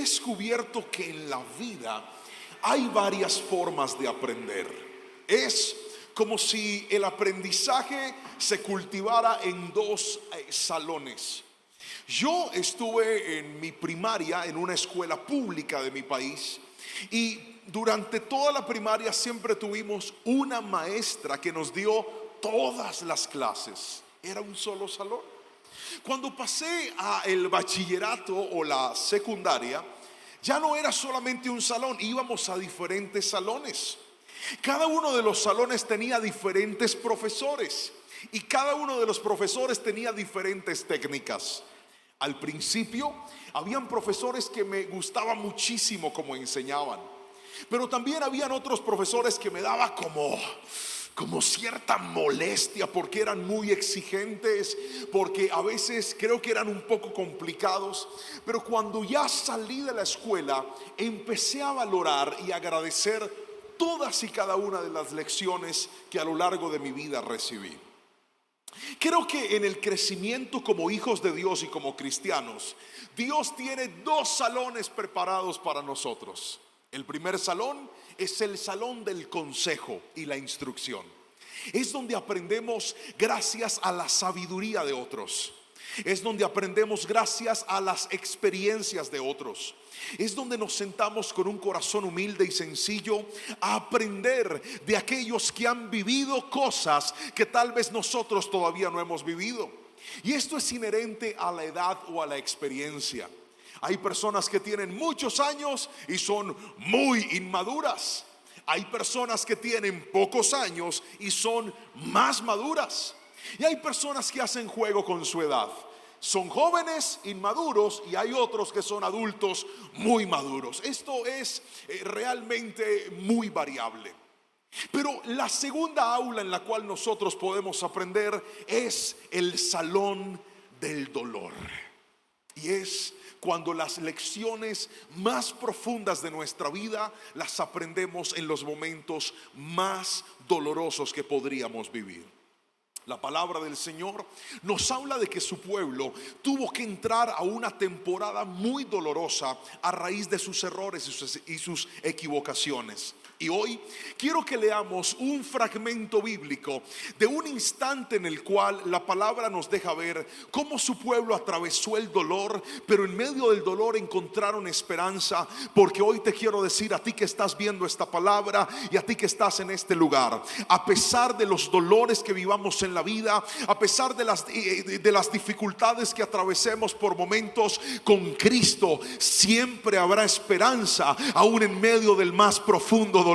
descubierto que en la vida hay varias formas de aprender. Es como si el aprendizaje se cultivara en dos salones. Yo estuve en mi primaria en una escuela pública de mi país, y durante toda la primaria siempre tuvimos una maestra que nos dio todas las clases. Era un solo salón. Cuando pasé a el bachillerato o la secundaria, ya no era solamente un salón, íbamos a diferentes salones. Cada uno de los salones tenía diferentes profesores y cada uno de los profesores tenía diferentes técnicas. Al principio habían profesores que me gustaba muchísimo como enseñaban, pero también habían otros profesores que me daba como cierta molestia porque eran muy exigentes, porque a veces creo que eran un poco complicados. Pero cuando ya salí de la escuela, empecé a valorar y agradecer todas y cada una de las lecciones que a lo largo de mi vida recibí. Creo que en el crecimiento como hijos de Dios y como cristianos, Dios tiene dos salones preparados para nosotros. El primer salón es el salón del consejo y la instrucción. Es donde aprendemos gracias a la sabiduría de otros. Es donde aprendemos gracias a las experiencias de otros. Es donde nos sentamos con un corazón humilde y sencillo a aprender de aquellos que han vivido cosas que tal vez nosotros todavía no hemos vivido. Y esto es inherente a la edad o a la experiencia. Hay personas que tienen muchos años y son muy inmaduras. Hay personas que tienen pocos años y son más maduras. Y hay personas que hacen juego con su edad. Son jóvenes inmaduros y hay otros que son adultos muy maduros. Esto es realmente muy variable. Pero la segunda aula en la cual nosotros podemos aprender es el salón del dolor. Y es cuando las lecciones más profundas de nuestra vida las aprendemos en los momentos más dolorosos que podríamos vivir. La palabra del Señor nos habla de que su pueblo tuvo que entrar a una temporada muy dolorosa a raíz de sus errores y sus equivocaciones. Y hoy quiero que leamos un fragmento bíblico de un instante en el cual la palabra nos deja ver cómo su pueblo atravesó el dolor, pero en medio del dolor encontraron esperanza. Porque hoy te quiero decir a ti que estás viendo esta palabra y a ti que estás en este lugar, a pesar de los dolores que vivamos en la vida, a pesar de las dificultades que atravesemos por momentos, con Cristo siempre habrá esperanza, aún en medio del más profundo dolor.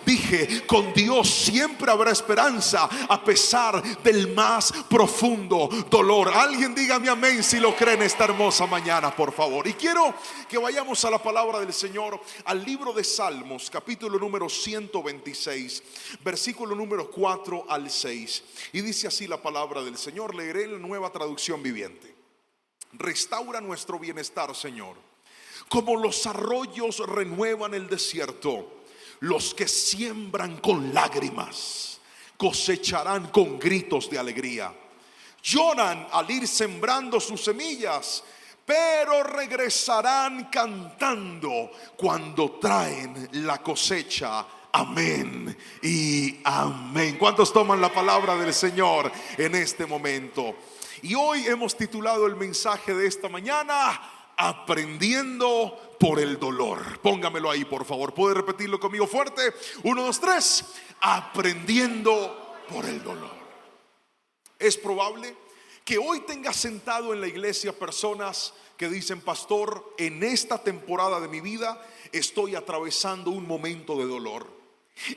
Dije, con Dios siempre habrá esperanza a pesar del más profundo dolor. Alguien dígame amén si lo cree en esta hermosa mañana, por favor. Y quiero que vayamos a la palabra del Señor, al libro de Salmos, capítulo número 126, versículo número 4 al 6. Y dice así la palabra del Señor. Leeré en la Nueva Traducción Viviente. Restaura nuestro bienestar, Señor, como los arroyos renuevan el desierto. Los que siembran con lágrimas cosecharán con gritos de alegría. Lloran al ir sembrando sus semillas, pero regresarán cantando cuando traen la cosecha. Amén y amén. ¿Cuántos toman la palabra del Señor en este momento? Y hoy hemos titulado el mensaje de esta mañana: aprendiendo por el dolor. Póngamelo ahí, por favor. ¿Puede repetirlo conmigo fuerte? 1, 2, 3. Aprendiendo por el dolor. Es probable que hoy tengas sentado en la iglesia personas que dicen: pastor, en esta temporada de mi vida estoy atravesando un momento de dolor.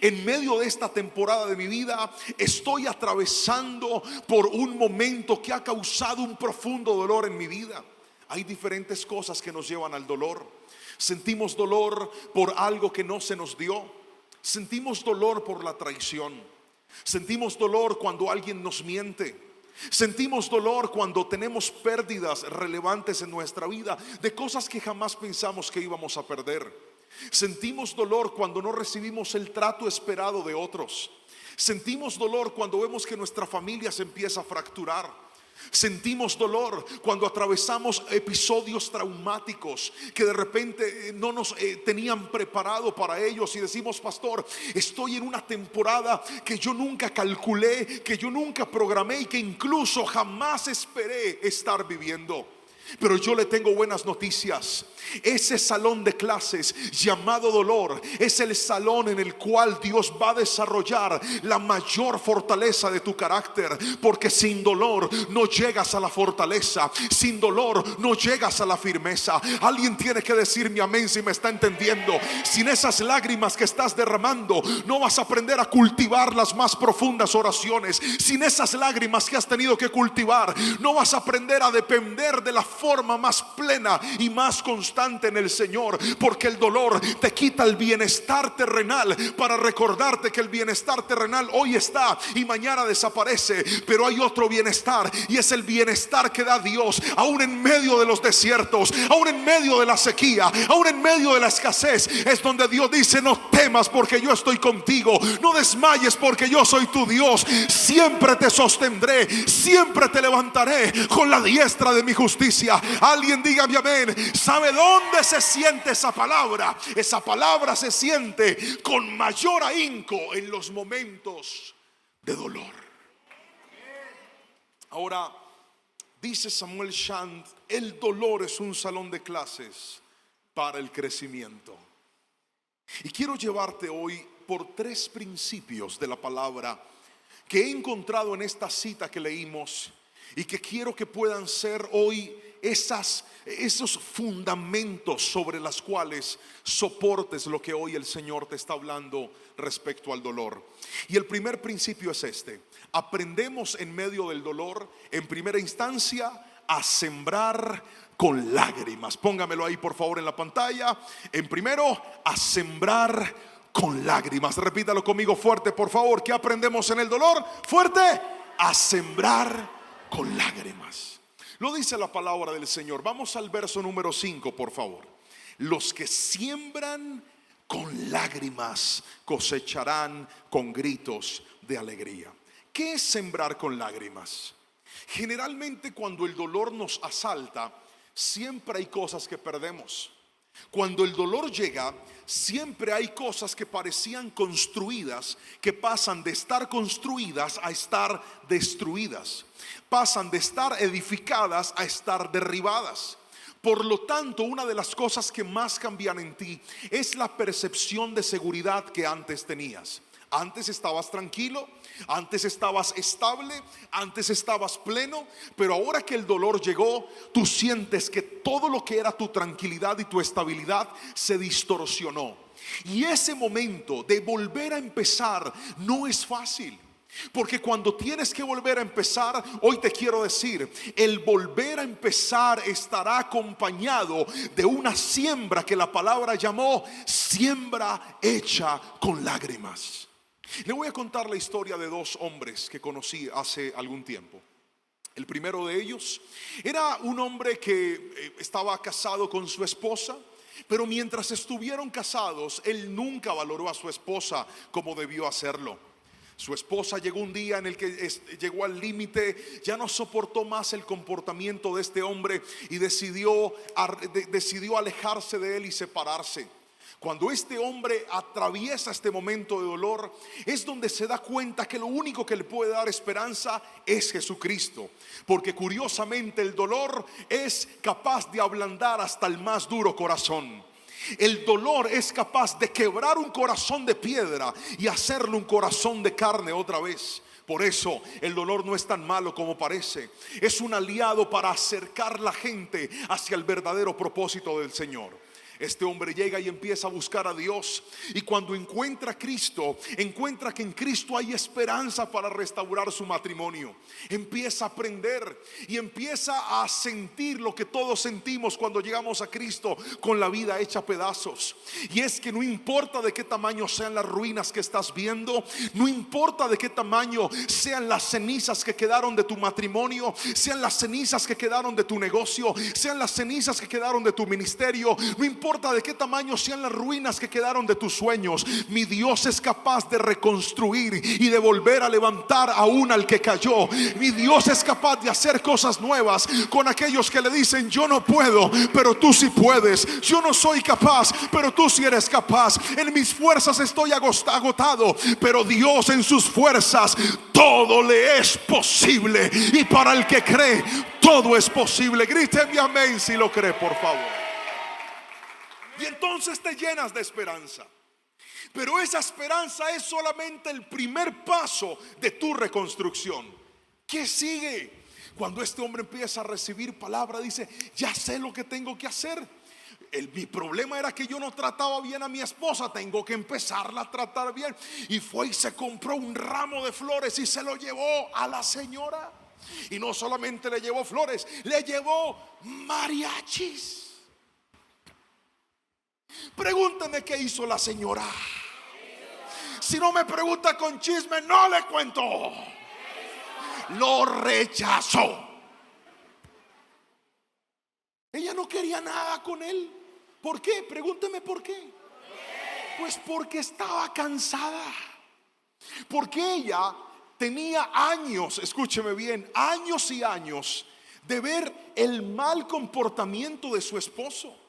En medio de esta temporada de mi vida estoy atravesando por un momento que ha causado un profundo dolor en mi vida. Hay diferentes cosas que nos llevan al dolor. Sentimos dolor por algo que no se nos dio. Sentimos dolor por la traición. Sentimos dolor cuando alguien nos miente. Sentimos dolor cuando tenemos pérdidas relevantes en nuestra vida de cosas que jamás pensamos que íbamos a perder. Sentimos dolor cuando no recibimos el trato esperado de otros. Sentimos dolor cuando vemos que nuestra familia se empieza a fracturar. Sentimos dolor cuando atravesamos episodios traumáticos que de repente no nos tenían preparado para ellos, y decimos: pastor, estoy en una temporada que yo nunca calculé, que yo nunca programé y que incluso jamás esperé estar viviendo. Pero yo le tengo buenas noticias. Ese salón de clases llamado dolor es el salón en el cual Dios va a desarrollar la mayor fortaleza de tu carácter, porque sin dolor no llegas a la fortaleza, sin dolor no llegas a la firmeza. Alguien tiene que decirme amén si me está entendiendo. Sin esas lágrimas que estás derramando, no vas a aprender a cultivar las más profundas oraciones. Sin esas lágrimas que has tenido que cultivar, no vas a aprender a depender de la forma más plena y más constante en el Señor, porque el dolor te quita el bienestar terrenal para recordarte que el bienestar terrenal hoy está y mañana desaparece, pero hay otro bienestar, y es el bienestar que da Dios aún en medio de los desiertos, aún en medio de la sequía, aún en medio de la escasez. Es donde Dios dice: no temas porque yo estoy contigo, no desmayes porque yo soy tu Dios, siempre te sostendré, siempre te levantaré con la diestra de mi justicia. Alguien dígame amén. ¿Sabe dónde se siente esa palabra? Esa palabra se siente con mayor ahínco en los momentos de dolor. Ahora, dice Samuel Chand: el dolor es un salón de clases para el crecimiento. Y quiero llevarte hoy por 3 principios de la palabra que he encontrado en esta cita que leímos, y que quiero que puedan ser hoy esos fundamentos sobre los cuales soportes lo que hoy el Señor te está hablando respecto al dolor. Y el primer principio es este: aprendemos en medio del dolor, en primera instancia, a sembrar con lágrimas. Póngamelo ahí por favor en la pantalla. En primero, a sembrar con lágrimas. Repítalo conmigo fuerte por favor. ¿Qué aprendemos en el dolor? Fuerte: a sembrar con lágrimas. Lo dice la palabra del Señor. Vamos al verso número 5 por favor. Los que siembran con lágrimas cosecharán con gritos de alegría. ¿Qué es sembrar con lágrimas? Generalmente cuando el dolor nos asalta, siempre hay cosas que perdemos. Cuando el dolor llega, siempre hay cosas que parecían construidas, que pasan de estar construidas a estar destruidas. Pasan de estar edificadas a estar derribadas. Por lo tanto, una de las cosas que más cambian en ti es la percepción de seguridad que antes tenías. Antes estabas tranquilo, antes estabas estable, antes estabas pleno, pero ahora que el dolor llegó, tú sientes que todo lo que era tu tranquilidad y tu estabilidad se distorsionó. Y ese momento de volver a empezar no es fácil. Porque cuando tienes que volver a empezar, hoy te quiero decir, el volver a empezar estará acompañado de una siembra que la palabra llamó siembra hecha con lágrimas. Le voy a contar la historia de 2 hombres que conocí hace algún tiempo. El primero de ellos era un hombre que estaba casado con su esposa, pero mientras estuvieron casados, él nunca valoró a su esposa como debió hacerlo. Su esposa llegó un día en el que llegó al límite, ya no soportó más el comportamiento de este hombre y decidió alejarse de él y separarse. Cuando este hombre atraviesa este momento de dolor, es donde se da cuenta que lo único que le puede dar esperanza es Jesucristo. Porque curiosamente el dolor es capaz de ablandar hasta el más duro corazón. El dolor es capaz de quebrar un corazón de piedra y hacerle un corazón de carne otra vez. Por eso el dolor no es tan malo como parece. Es un aliado para acercar la gente hacia el verdadero propósito del Señor. Este hombre llega y empieza a buscar a Dios, y cuando encuentra a Cristo, encuentra que en Cristo hay esperanza para restaurar su matrimonio. Empieza a aprender y empieza a sentir lo que todos sentimos cuando llegamos a Cristo, con la vida hecha a pedazos. Y es que no importa de qué tamaño sean las ruinas que estás viendo, no importa de qué tamaño sean las cenizas que quedaron de tu matrimonio, sean las cenizas que quedaron de tu negocio, sean las cenizas que quedaron de tu ministerio, no importa importa de qué tamaño sean las ruinas que quedaron de tus sueños, mi Dios es capaz de reconstruir y de volver a levantar aún al que cayó. Mi Dios es capaz de hacer cosas nuevas con aquellos que le dicen: yo no puedo, pero tú sí puedes. Yo no soy capaz, pero tú sí eres capaz. En mis fuerzas estoy agotado, pero Dios en sus fuerzas todo le es posible. Y para el que cree, todo es posible. Gríteme amén si lo cree, por favor. Y entonces te llenas de esperanza. Pero esa esperanza es solamente el primer paso de tu reconstrucción. ¿Qué sigue? Cuando este hombre empieza a recibir palabra, dice: ya sé lo que tengo que hacer. Mi problema era que yo no trataba bien a mi esposa. Tengo que empezarla a tratar bien. Y fue y se compró un ramo de flores y se lo llevó a la señora. Y no solamente le llevó flores, le llevó mariachis. Pregúntame qué hizo la señora. Si no me pregunta con chisme, no le cuento. Lo rechazó. Ella no quería nada con él. ¿Por qué? Pregúnteme por qué. Pues porque estaba cansada. Porque ella tenía años, escúcheme bien, años y años de ver el mal comportamiento de su esposo.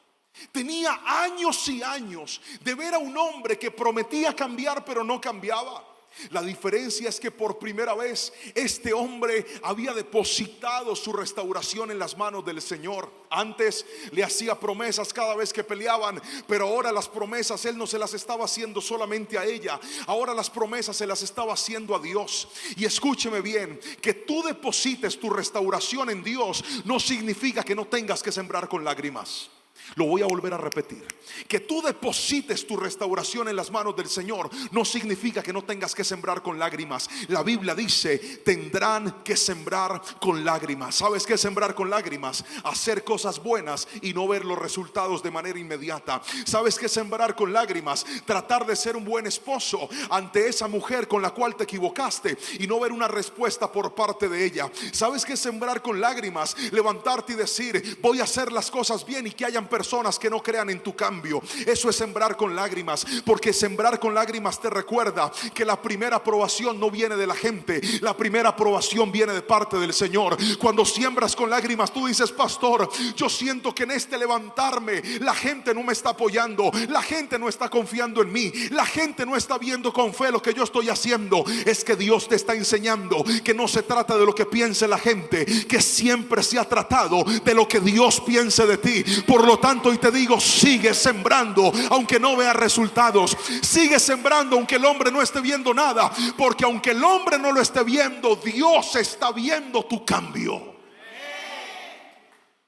Tenía años y años de ver a un hombre que prometía cambiar pero no cambiaba. La diferencia es que por primera vez este hombre había depositado su restauración en las manos del Señor. Antes le hacía promesas cada vez que peleaban, pero ahora las promesas él no se las estaba haciendo solamente a ella. Ahora las promesas se las estaba haciendo a Dios. Y escúcheme bien, que tú deposites tu restauración en Dios no significa que no tengas que sembrar con lágrimas. Lo voy a volver a repetir. Que tú deposites tu restauración en las manos del Señor no significa que no tengas que sembrar con lágrimas. La Biblia dice: tendrán que sembrar con lágrimas. ¿Sabes qué es sembrar con lágrimas? Hacer cosas buenas y no ver los resultados de manera inmediata. ¿Sabes qué es sembrar con lágrimas? Tratar de ser un buen esposo ante esa mujer con la cual te equivocaste y no ver una respuesta por parte de ella. ¿Sabes qué es sembrar con lágrimas? Levantarte y decir: voy a hacer las cosas bien, y que hayan personas que no crean en tu cambio. Eso es sembrar con lágrimas, porque sembrar con lágrimas te recuerda que la primera aprobación no viene de la gente, la primera aprobación viene de parte del Señor. Cuando siembras con lágrimas, tú dices: pastor, yo siento que en este levantarme la gente no me está apoyando, la gente no está confiando en mí, la gente no está viendo con fe lo que yo estoy haciendo. Es que Dios te está enseñando que no se trata de lo que piense la gente, que siempre se ha tratado de lo que Dios piense de ti. Por lo tanto, hoy te digo: sigue sembrando aunque no veas resultados. Sigue sembrando aunque el hombre no esté viendo nada, porque aunque el hombre no lo esté viendo, Dios está viendo tu cambio.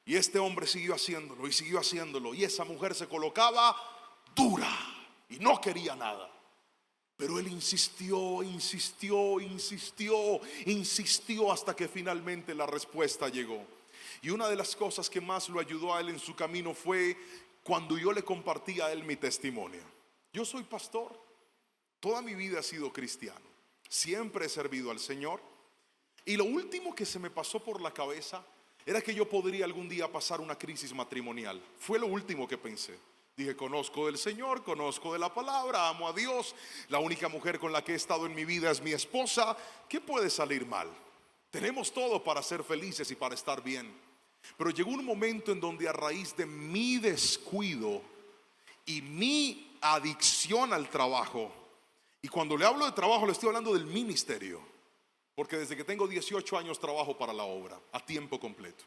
Y este hombre siguió haciéndolo y siguió haciéndolo, y esa mujer se colocaba dura y no quería nada. Pero él insistió hasta que finalmente la respuesta llegó. Y una de las cosas que más lo ayudó a él en su camino fue cuando yo le compartí a él mi testimonio. Yo soy pastor, toda mi vida he sido cristiano, siempre he servido al Señor, y lo último que se me pasó por la cabeza era que yo podría algún día pasar una crisis matrimonial. Fue lo último que pensé. Dije: conozco del Señor, conozco de la palabra, amo a Dios, la única mujer con la que he estado en mi vida es mi esposa. ¿Qué puede salir mal? Tenemos todo para ser felices y para estar bien. Pero llegó un momento en donde, a raíz de mi descuido y mi adicción al trabajo, y cuando le hablo de trabajo le estoy hablando del ministerio, porque desde que tengo 18 años trabajo para la obra a tiempo completo.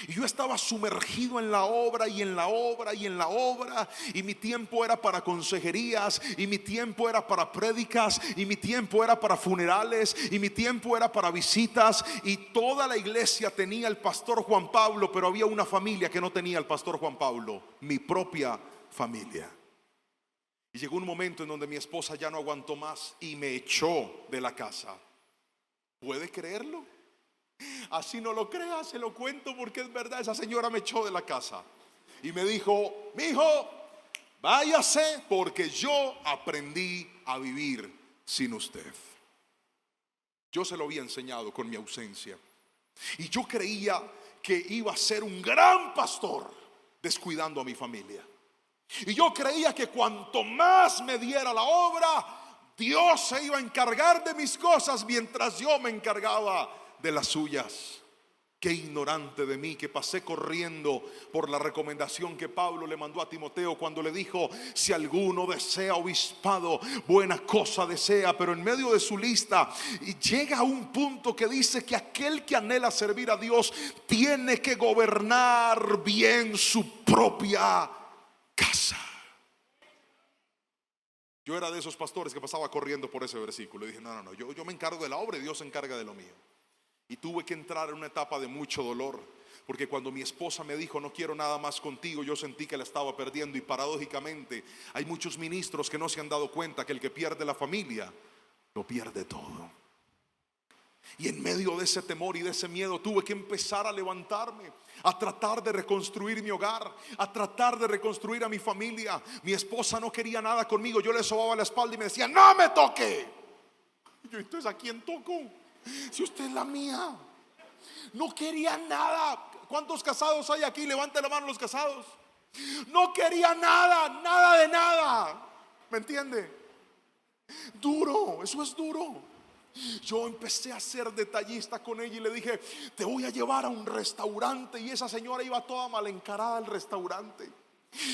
Y yo estaba sumergido en la obra y en la obra y en la obra, y mi tiempo era para consejerías, y mi tiempo era para prédicas, y mi tiempo era para funerales, y mi tiempo era para visitas. Y toda la iglesia tenía al pastor Juan Pablo, pero había una familia que no tenía al pastor Juan Pablo: mi propia familia. Y llegó un momento en donde mi esposa ya no aguantó más y me echó de la casa. ¿Puede creerlo? Así no lo crea, se lo cuento porque es verdad. Esa señora me echó de la casa y me dijo: mijo, váyase, porque yo aprendí a vivir sin usted. Yo se lo había enseñado con mi ausencia, y yo creía que iba a ser un gran pastor. descuidando a mi familia. Y yo creía que cuanto más me diera la obra, Dios se iba a encargar de mis cosas mientras yo me encargaba de las suyas. Qué ignorante de mí, que pasé corriendo por la recomendación que Pablo le mandó a Timoteo cuando le dijo: si alguno desea obispado, buena cosa desea. Pero en medio de su lista y llega a un punto que dice que aquel que anhela servir a Dios tiene que gobernar bien su propia casa. Yo era de esos pastores que pasaba corriendo por ese versículo y dije: no, yo me encargo de la obra y Dios se encarga de lo mío. Y tuve que entrar en una etapa de mucho dolor, porque cuando mi esposa me dijo: no quiero nada más contigo, yo sentí que la estaba perdiendo. Y paradójicamente hay muchos ministros que no se han dado cuenta que el que pierde la familia lo pierde todo. Y en medio de ese temor y de ese miedo tuve que empezar a levantarme, a tratar de reconstruir mi hogar, a tratar de reconstruir a mi familia. Mi esposa no quería nada conmigo, yo le sobaba la espalda y me decía: no me toque. Y yo: entonces, ¿a quién toco? Si usted es la mía. No quería nada. ¿Cuántos casados hay aquí? Levante la mano los casados. No quería nada, nada de nada. ¿Me entiende? Duro, eso es duro. Yo empecé a ser detallista con ella y le dije: te voy a llevar a un restaurante. Y esa señora iba toda mal encarada al restaurante.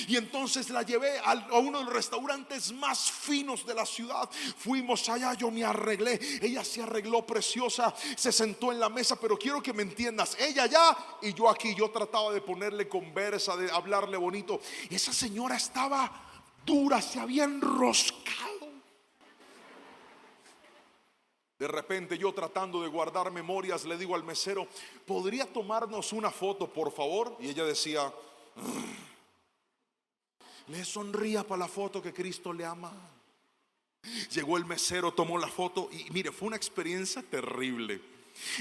Y entonces la llevé a uno de los restaurantes más finos de la ciudad. Fuimos allá, yo me arreglé, ella se arregló preciosa, se sentó en la mesa. Pero quiero que me entiendas, ella allá y yo aquí. Yo trataba de ponerle conversa, de hablarle bonito. Y esa señora estaba dura, se había enroscado. De repente, yo tratando de guardar memorias, le digo al mesero: ¿podría tomarnos una foto, por favor? Y ella decía: le sonría para la foto, que Cristo le ama. Llegó el mesero, tomó la foto y mire, fue una experiencia terrible.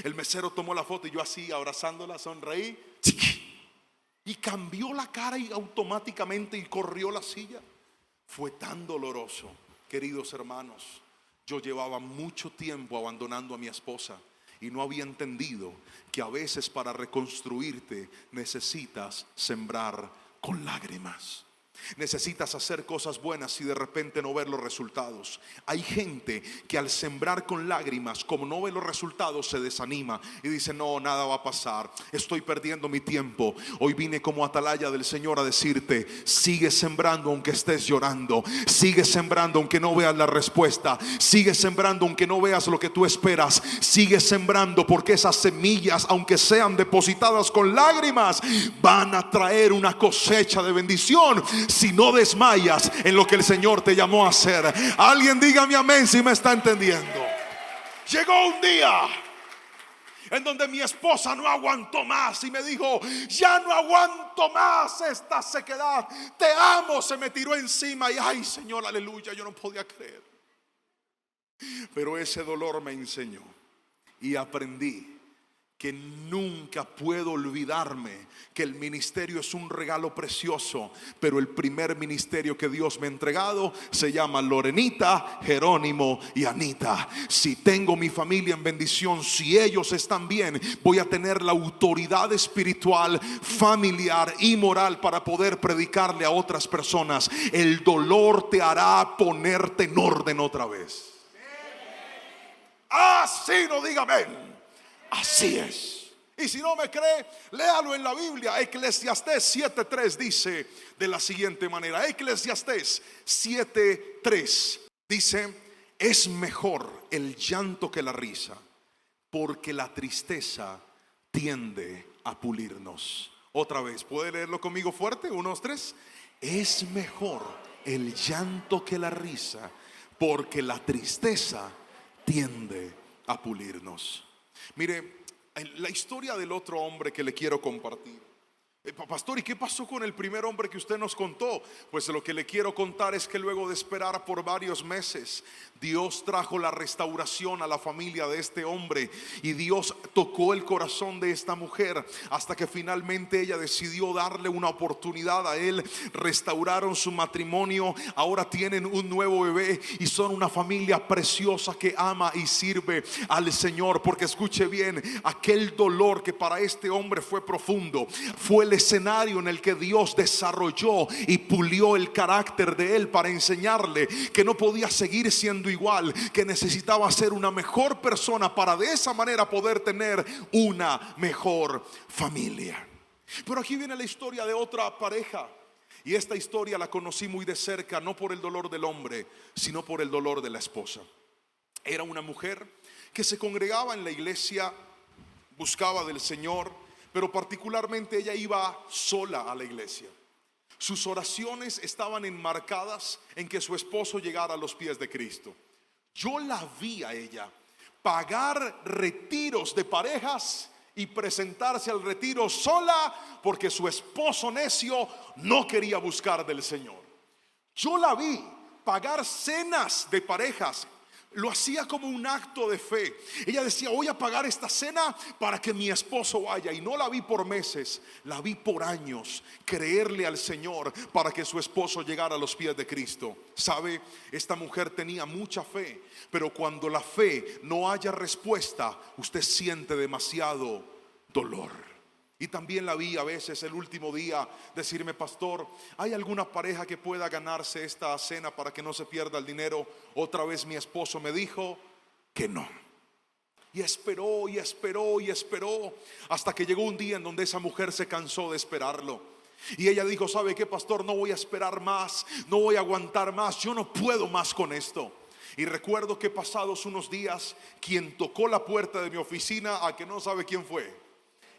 El mesero tomó la foto y yo así abrazándola, sonreí y cambió la cara y automáticamente y corrió la silla. Fue tan doloroso, queridos hermanos. Yo llevaba mucho tiempo abandonando a mi esposa y no había entendido que a veces para reconstruirte necesitas sembrar con lágrimas. Necesitas hacer cosas buenas y de repente no ver los resultados. Hay gente que al sembrar con lágrimas, como no ve los resultados, se desanima y dice: no, nada va a pasar, estoy perdiendo mi tiempo. Hoy vine como atalaya del Señor a decirte: sigue sembrando aunque estés llorando. Sigue sembrando aunque no veas la respuesta. Sigue sembrando aunque no veas lo que tú esperas. Sigue sembrando, porque esas semillas, aunque sean depositadas con lágrimas, van a traer una cosecha de bendición si no desmayas en lo que el Señor te llamó a hacer. Alguien dígame amén si me está entendiendo. Llegó un día en donde mi esposa no aguantó más y me dijo: ya no aguanto más esta sequedad, te amo. Se me tiró encima y ay, Señor, aleluya, yo no podía creer. Pero ese dolor me enseñó y aprendí que nunca puedo olvidarme que el ministerio es un regalo precioso, pero el primer ministerio que Dios me ha entregado se llama Lorenita, Jerónimo y Anita. Si tengo mi familia en bendición, si ellos están bien, voy a tener la autoridad espiritual, familiar y moral para poder predicarle a otras personas. El dolor te hará ponerte en orden otra vez. Así no diga amén. Así es. Y si no me cree, léalo en la Biblia. Eclesiastés 7:3 dice de la siguiente manera. Eclesiastés 7:3 dice: es mejor el llanto que la risa, porque la tristeza tiende a pulirnos. Otra vez, ¿puede leerlo conmigo fuerte? 1, 2, 3. Es mejor el llanto que la risa, porque la tristeza tiende a pulirnos. Mire, la historia del otro hombre que le quiero compartir. Pastor, ¿y qué pasó con el primer hombre que usted nos contó? Pues lo que le quiero contar es que luego de esperar por varios meses, Dios trajo la restauración a la familia de este hombre. Y Dios tocó el corazón de esta mujer hasta que finalmente ella decidió darle una oportunidad a él. Restauraron su matrimonio, ahora tienen un nuevo bebé y son una familia preciosa que ama y sirve al Señor. Porque escuche bien, aquel dolor que para este hombre fue profundo, fue el escenario en el que Dios desarrolló y pulió el carácter de él para enseñarle que no podía seguir siendo igual, que necesitaba ser una mejor persona para de esa manera poder tener una mejor familia. Pero aquí viene la historia de otra pareja, y esta historia la conocí muy de cerca, no por el dolor del hombre, sino por el dolor de la esposa. Era una mujer que se congregaba en la iglesia, buscaba del Señor, pero particularmente ella iba sola a la iglesia. Sus oraciones estaban enmarcadas en que su esposo llegara a los pies de Cristo. Yo la vi a ella pagar retiros de parejas y presentarse al retiro sola porque su esposo necio no quería buscar del Señor. Yo la vi pagar cenas de parejas. Lo hacía como un acto de fe. Ella decía: voy a pagar esta cena para que mi esposo vaya. Y no la vi por meses, la vi por años creerle al Señor para que su esposo llegara a los pies de Cristo. ¿Sabe? Esta mujer tenía mucha fe, pero cuando la fe no haya respuesta, usted siente demasiado dolor. Y también la vi a veces el último día decirme: pastor, ¿hay alguna pareja que pueda ganarse esta cena para que no se pierda el dinero? Otra vez mi esposo me dijo que no. Y esperó y esperó y esperó hasta que llegó un día en donde esa mujer se cansó de esperarlo. Y ella dijo: ¿sabe qué, pastor? No voy a esperar más, no voy a aguantar más, yo no puedo más con esto. Y recuerdo que pasados unos días, quien tocó la puerta de mi oficina, a que no sabe quién fue,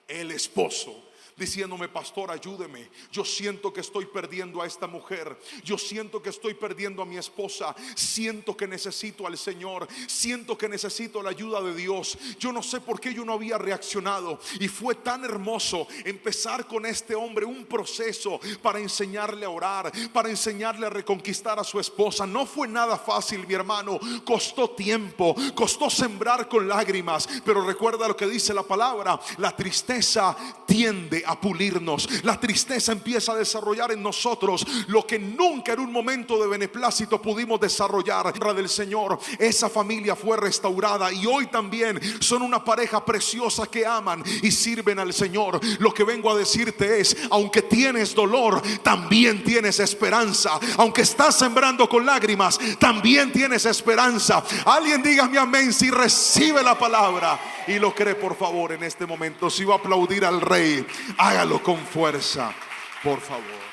el esposo, diciéndome: pastor, ayúdeme, yo siento que estoy perdiendo a esta mujer, yo siento que estoy perdiendo a mi esposa, siento que necesito al Señor, siento que necesito la ayuda de Dios. Yo no sé por qué yo no había reaccionado, y fue tan hermoso empezar con este hombre un proceso para enseñarle a orar, para enseñarle a reconquistar a su esposa. No fue nada fácil, mi hermano, costó tiempo, costó sembrar con lágrimas, pero recuerda lo que dice la palabra: la tristeza tiende a pulirnos. La tristeza empieza a desarrollar en nosotros lo que nunca en un momento de beneplácito pudimos desarrollar. Del Señor, esa familia fue restaurada y hoy también son una pareja preciosa que aman y sirven al Señor. Lo que vengo a decirte es: aunque tienes dolor, también tienes esperanza. Aunque estás sembrando con lágrimas, también tienes esperanza. Alguien dígame amén si recibe la palabra y lo cree, por favor, en este momento. Si va a aplaudir al Rey, hágalo con fuerza, por favor.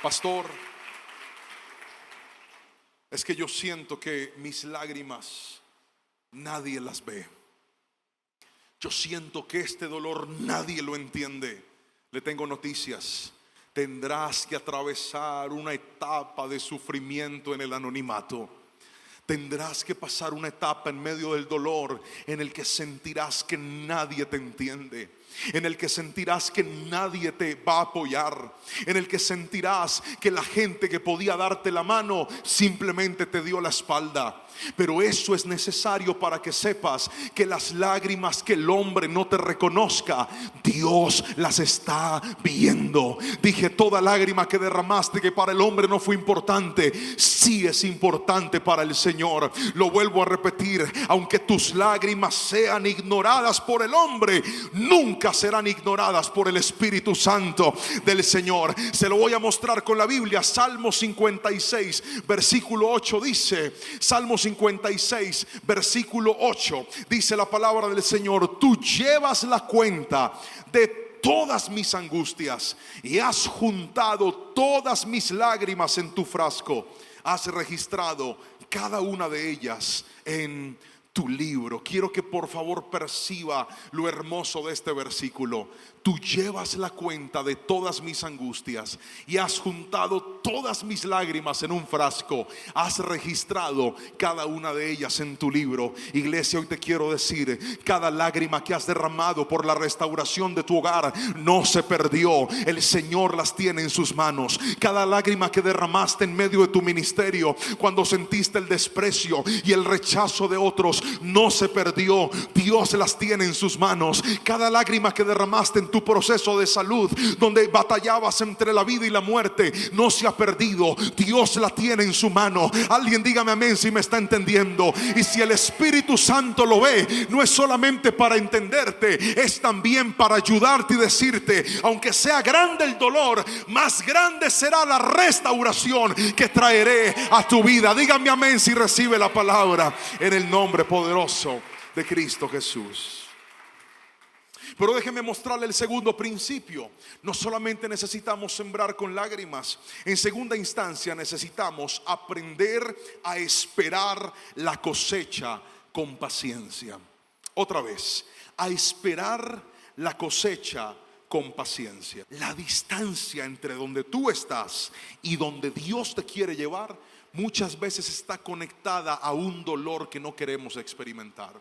Pastor, es que yo siento que mis lágrimas nadie las ve. Yo siento que este dolor nadie lo entiende. Le tengo noticias: tendrás que atravesar una etapa de sufrimiento en el anonimato. Tendrás que pasar una etapa en medio del dolor en el que sentirás que nadie te entiende, en el que sentirás que nadie te va a apoyar, en el que sentirás que la gente que podía darte la mano simplemente te dio la espalda. Pero eso es necesario para que sepas que las lágrimas que el hombre no te reconozca, Dios las está viendo. Dije: toda lágrima que derramaste que para el hombre no fue importante, sí es importante para el Señor. Lo vuelvo a repetir: aunque tus lágrimas sean ignoradas por el hombre, nunca serán ignoradas por el Espíritu Santo del Señor. Se lo voy a mostrar con la Biblia. Salmo 56 versículo 8 dice: Salmo 56 versículo 8 dice la palabra del Señor: tú llevas la cuenta de todas mis angustias y has juntado todas mis lágrimas en tu frasco. Has registrado cada una de ellas en tu libro. Quiero que por favor perciba lo hermoso de este versículo. Tú llevas la cuenta de todas mis angustias y has juntado todas mis lágrimas en un frasco. Has registrado cada una de ellas en tu libro. Iglesia, hoy te quiero decir: cada lágrima que has derramado por la restauración de tu hogar no se perdió. El Señor las tiene en sus manos. Cada lágrima que derramaste en medio de tu ministerio, cuando sentiste el desprecio y el rechazo de otros, nosotros no se perdió. Dios las tiene en sus manos. Cada lágrima que derramaste en tu proceso de salud, donde batallabas entre la vida y la muerte, no se ha perdido. Dios la tiene en su mano. Alguien dígame amén si me está entendiendo. Y si el Espíritu Santo lo ve, no es solamente para entenderte, es también para ayudarte y decirte: aunque sea grande el dolor, más grande será la restauración que traeré a tu vida. Dígame amén si recibe la palabra, en el nombre poderoso de Cristo Jesús. Pero déjeme mostrarle el segundo principio. No solamente necesitamos sembrar con lágrimas, en segunda instancia necesitamos aprender a esperar la cosecha con paciencia. Otra vez, a esperar la cosecha con paciencia. La distancia entre donde tú estás y donde Dios te quiere llevar muchas veces está conectada a un dolor que no queremos experimentar.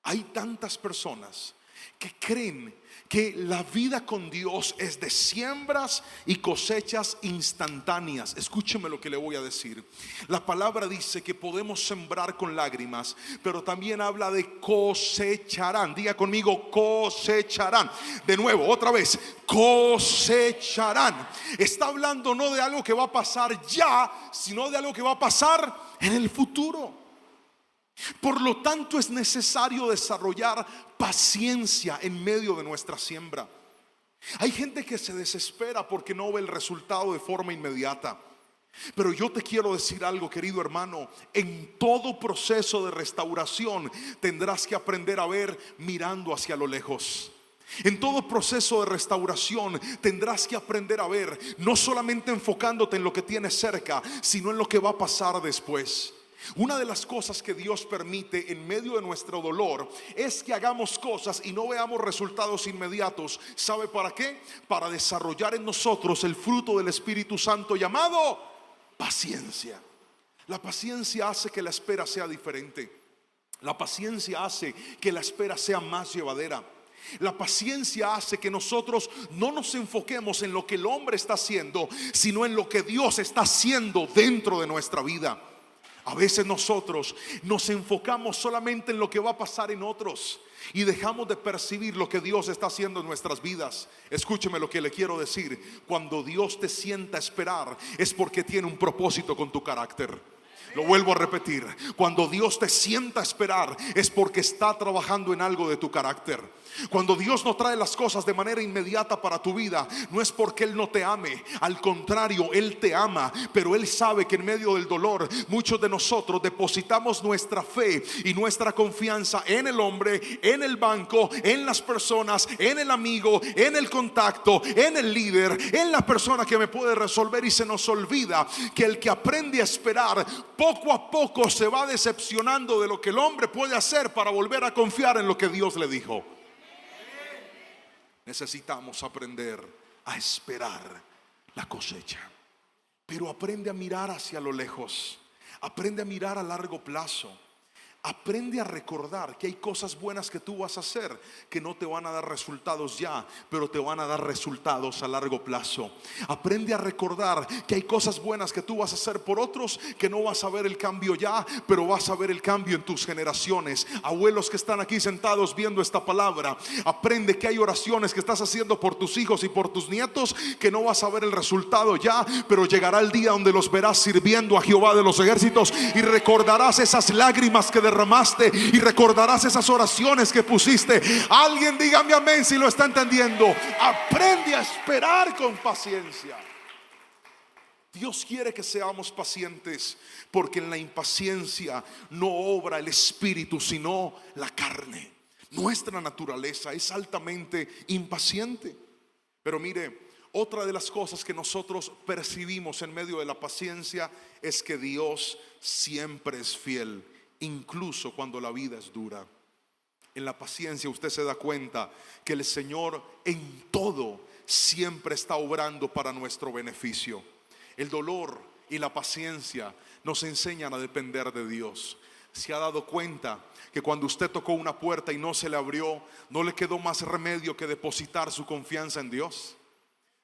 Hay tantas personas que creen que la vida con Dios es de siembras y cosechas instantáneas. Escúcheme lo que le voy a decir. La palabra dice que podemos sembrar con lágrimas, pero también habla de cosecharán. Diga conmigo, cosecharán. De nuevo, otra vez, cosecharán. Está hablando no de algo que va a pasar ya, sino de algo que va a pasar en el futuro. Por lo tanto, es necesario desarrollar paciencia en medio de nuestra siembra. Hay gente que se desespera porque no ve el resultado de forma inmediata. Pero yo te quiero decir algo, querido hermano: en todo proceso de restauración tendrás que aprender a ver mirando hacia lo lejos. En todo proceso de restauración tendrás que aprender a ver, no solamente enfocándote en lo que tienes cerca, sino en lo que va a pasar después. Una de las cosas que Dios permite en medio de nuestro dolor es que hagamos cosas y no veamos resultados inmediatos. ¿Sabe para qué? Para desarrollar en nosotros el fruto del Espíritu Santo llamado paciencia. La paciencia hace que la espera sea diferente. La paciencia hace que la espera sea más llevadera. La paciencia hace que nosotros no nos enfoquemos en lo que el hombre está haciendo, sino en lo que Dios está haciendo dentro de nuestra vida. A veces nosotros nos enfocamos solamente en lo que va a pasar en otros y dejamos de percibir lo que Dios está haciendo en nuestras vidas. Escúcheme lo que le quiero decir: cuando Dios te sienta a esperar, es porque tiene un propósito con tu carácter. Lo vuelvo a repetir: cuando Dios te sienta a esperar, es porque está trabajando en algo de tu carácter. Cuando Dios no trae las cosas de manera inmediata para tu vida, no es porque Él no te ame. Al contrario, Él te ama, pero Él sabe que en medio del dolor muchos de nosotros depositamos nuestra fe y nuestra confianza en el hombre, en el banco, en las personas, en el amigo, en el contacto, en el líder, en la persona que me puede resolver, y se nos olvida que el que aprende a esperar poco a poco se va decepcionando de lo que el hombre puede hacer para volver a confiar en lo que Dios le dijo. Necesitamos aprender a esperar la cosecha. Pero aprende a mirar hacia lo lejos. Aprende a mirar a largo plazo. Aprende a recordar que hay cosas buenas que tú vas a hacer que no te van a dar resultados ya, pero te van a dar resultados a largo plazo. Aprende a recordar que hay cosas buenas que tú vas a hacer por otros que no vas a ver el cambio ya, pero vas a ver el cambio en tus generaciones. Abuelos que están aquí sentados viendo esta palabra, aprende que hay oraciones que estás haciendo por tus hijos y por tus nietos que no vas a ver el resultado ya, pero llegará el día donde los verás sirviendo a Jehová de los ejércitos, y recordarás esas lágrimas que derramaste y recordarás esas oraciones que pusiste. Alguien dígame amén si lo está entendiendo. Aprende a esperar con paciencia. Dios quiere que seamos pacientes, porque en la impaciencia no obra el espíritu, sino la carne. Nuestra naturaleza es altamente impaciente. Pero mire, otra de las cosas que nosotros percibimos en medio de la paciencia es que Dios siempre es fiel, incluso cuando la vida es dura. En la paciencia usted se da cuenta que el Señor en todo siempre está obrando para nuestro beneficio. El dolor y la paciencia nos enseñan a depender de Dios. ¿Se ha dado cuenta que cuando usted tocó una puerta y no se le abrió, no le quedó más remedio que depositar su confianza en Dios?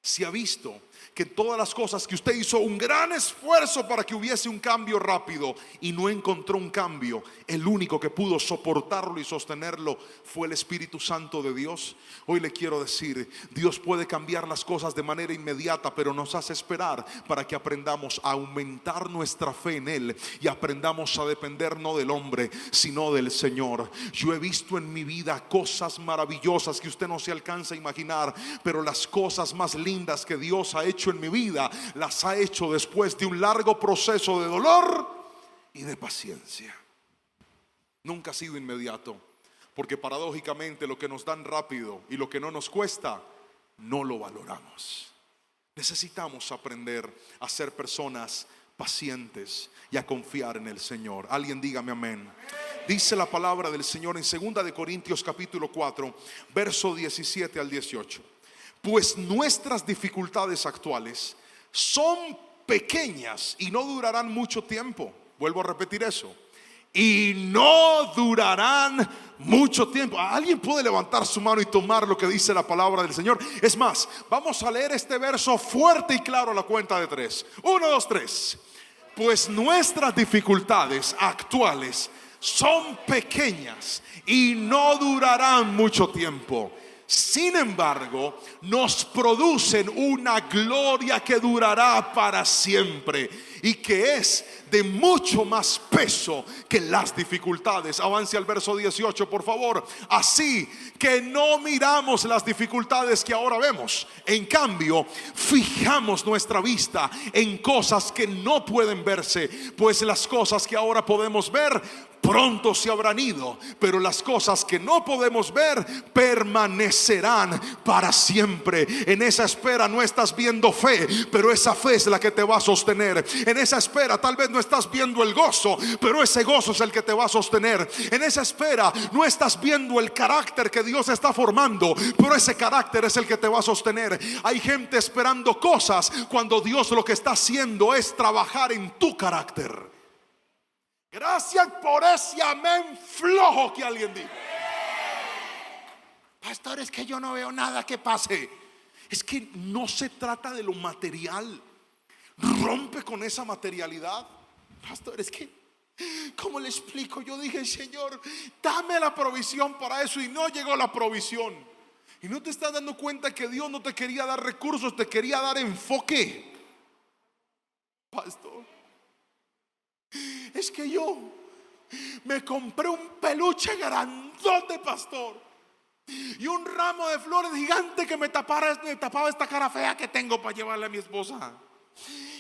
Si ha visto que todas las cosas que usted hizo un gran esfuerzo para que hubiese un cambio rápido y no encontró un cambio, el único que pudo soportarlo y sostenerlo fue el Espíritu Santo de Dios. Hoy le quiero decir, Dios puede cambiar las cosas de manera inmediata, pero nos hace esperar para que aprendamos a aumentar nuestra fe en Él y aprendamos a depender no del hombre, sino del Señor. Yo he visto en mi vida cosas maravillosas que usted no se alcanza a imaginar, pero las cosas más lindas que Dios ha hecho en mi vida las ha hecho después de un largo proceso de dolor y de paciencia. Nunca ha sido inmediato, porque paradójicamente lo que nos dan rápido y lo que no nos cuesta, no lo valoramos. Necesitamos aprender a ser personas pacientes y a confiar en el Señor. Alguien dígame amén. Dice la palabra del Señor en 2 de Corintios capítulo 4, verso 17 al 18. Pues nuestras dificultades actuales son pequeñas y no durarán mucho tiempo. Vuelvo a repetir eso. Y no durarán mucho tiempo. ¿Alguien puede levantar su mano y tomar lo que dice la palabra del Señor? Es más, vamos a leer este verso fuerte y claro a la cuenta de 3. 1, 2, 3. Pues nuestras dificultades actuales son pequeñas y no durarán mucho tiempo. Sin embargo, nos producen una gloria que durará para siempre y que es de mucho más peso que las dificultades. Avance al verso 18, por favor. Así que no miramos las dificultades que ahora vemos. En cambio, fijamos nuestra vista en cosas que no pueden verse, pues las cosas que ahora podemos ver pronto se habrán ido, pero las cosas que no podemos ver permanecerán para siempre. En esa espera no estás viendo fe, pero esa fe es la que te va a sostener. En esa espera tal vez no estás viendo el gozo, pero ese gozo es el que te va a sostener. En esa espera no estás viendo el carácter que Dios está formando, pero ese carácter es el que te va a sostener. Hay gente esperando cosas cuando Dios lo que está haciendo es trabajar en tu carácter. Gracias por ese amén flojo que alguien dijo. Pastor, es que yo no veo nada que pase. Es que no se trata de lo material. Rompe con esa materialidad. Pastor, es que, ¿cómo le explico? Yo dije, Señor, dame la provisión para eso, y no llegó la provisión. Y no te estás dando cuenta que Dios no te quería dar recursos, te quería dar enfoque. Pastor, es que yo me compré un peluche grandote, pastor, y un ramo de flores gigante que me tapaba esta cara fea que tengo para llevarle a mi esposa.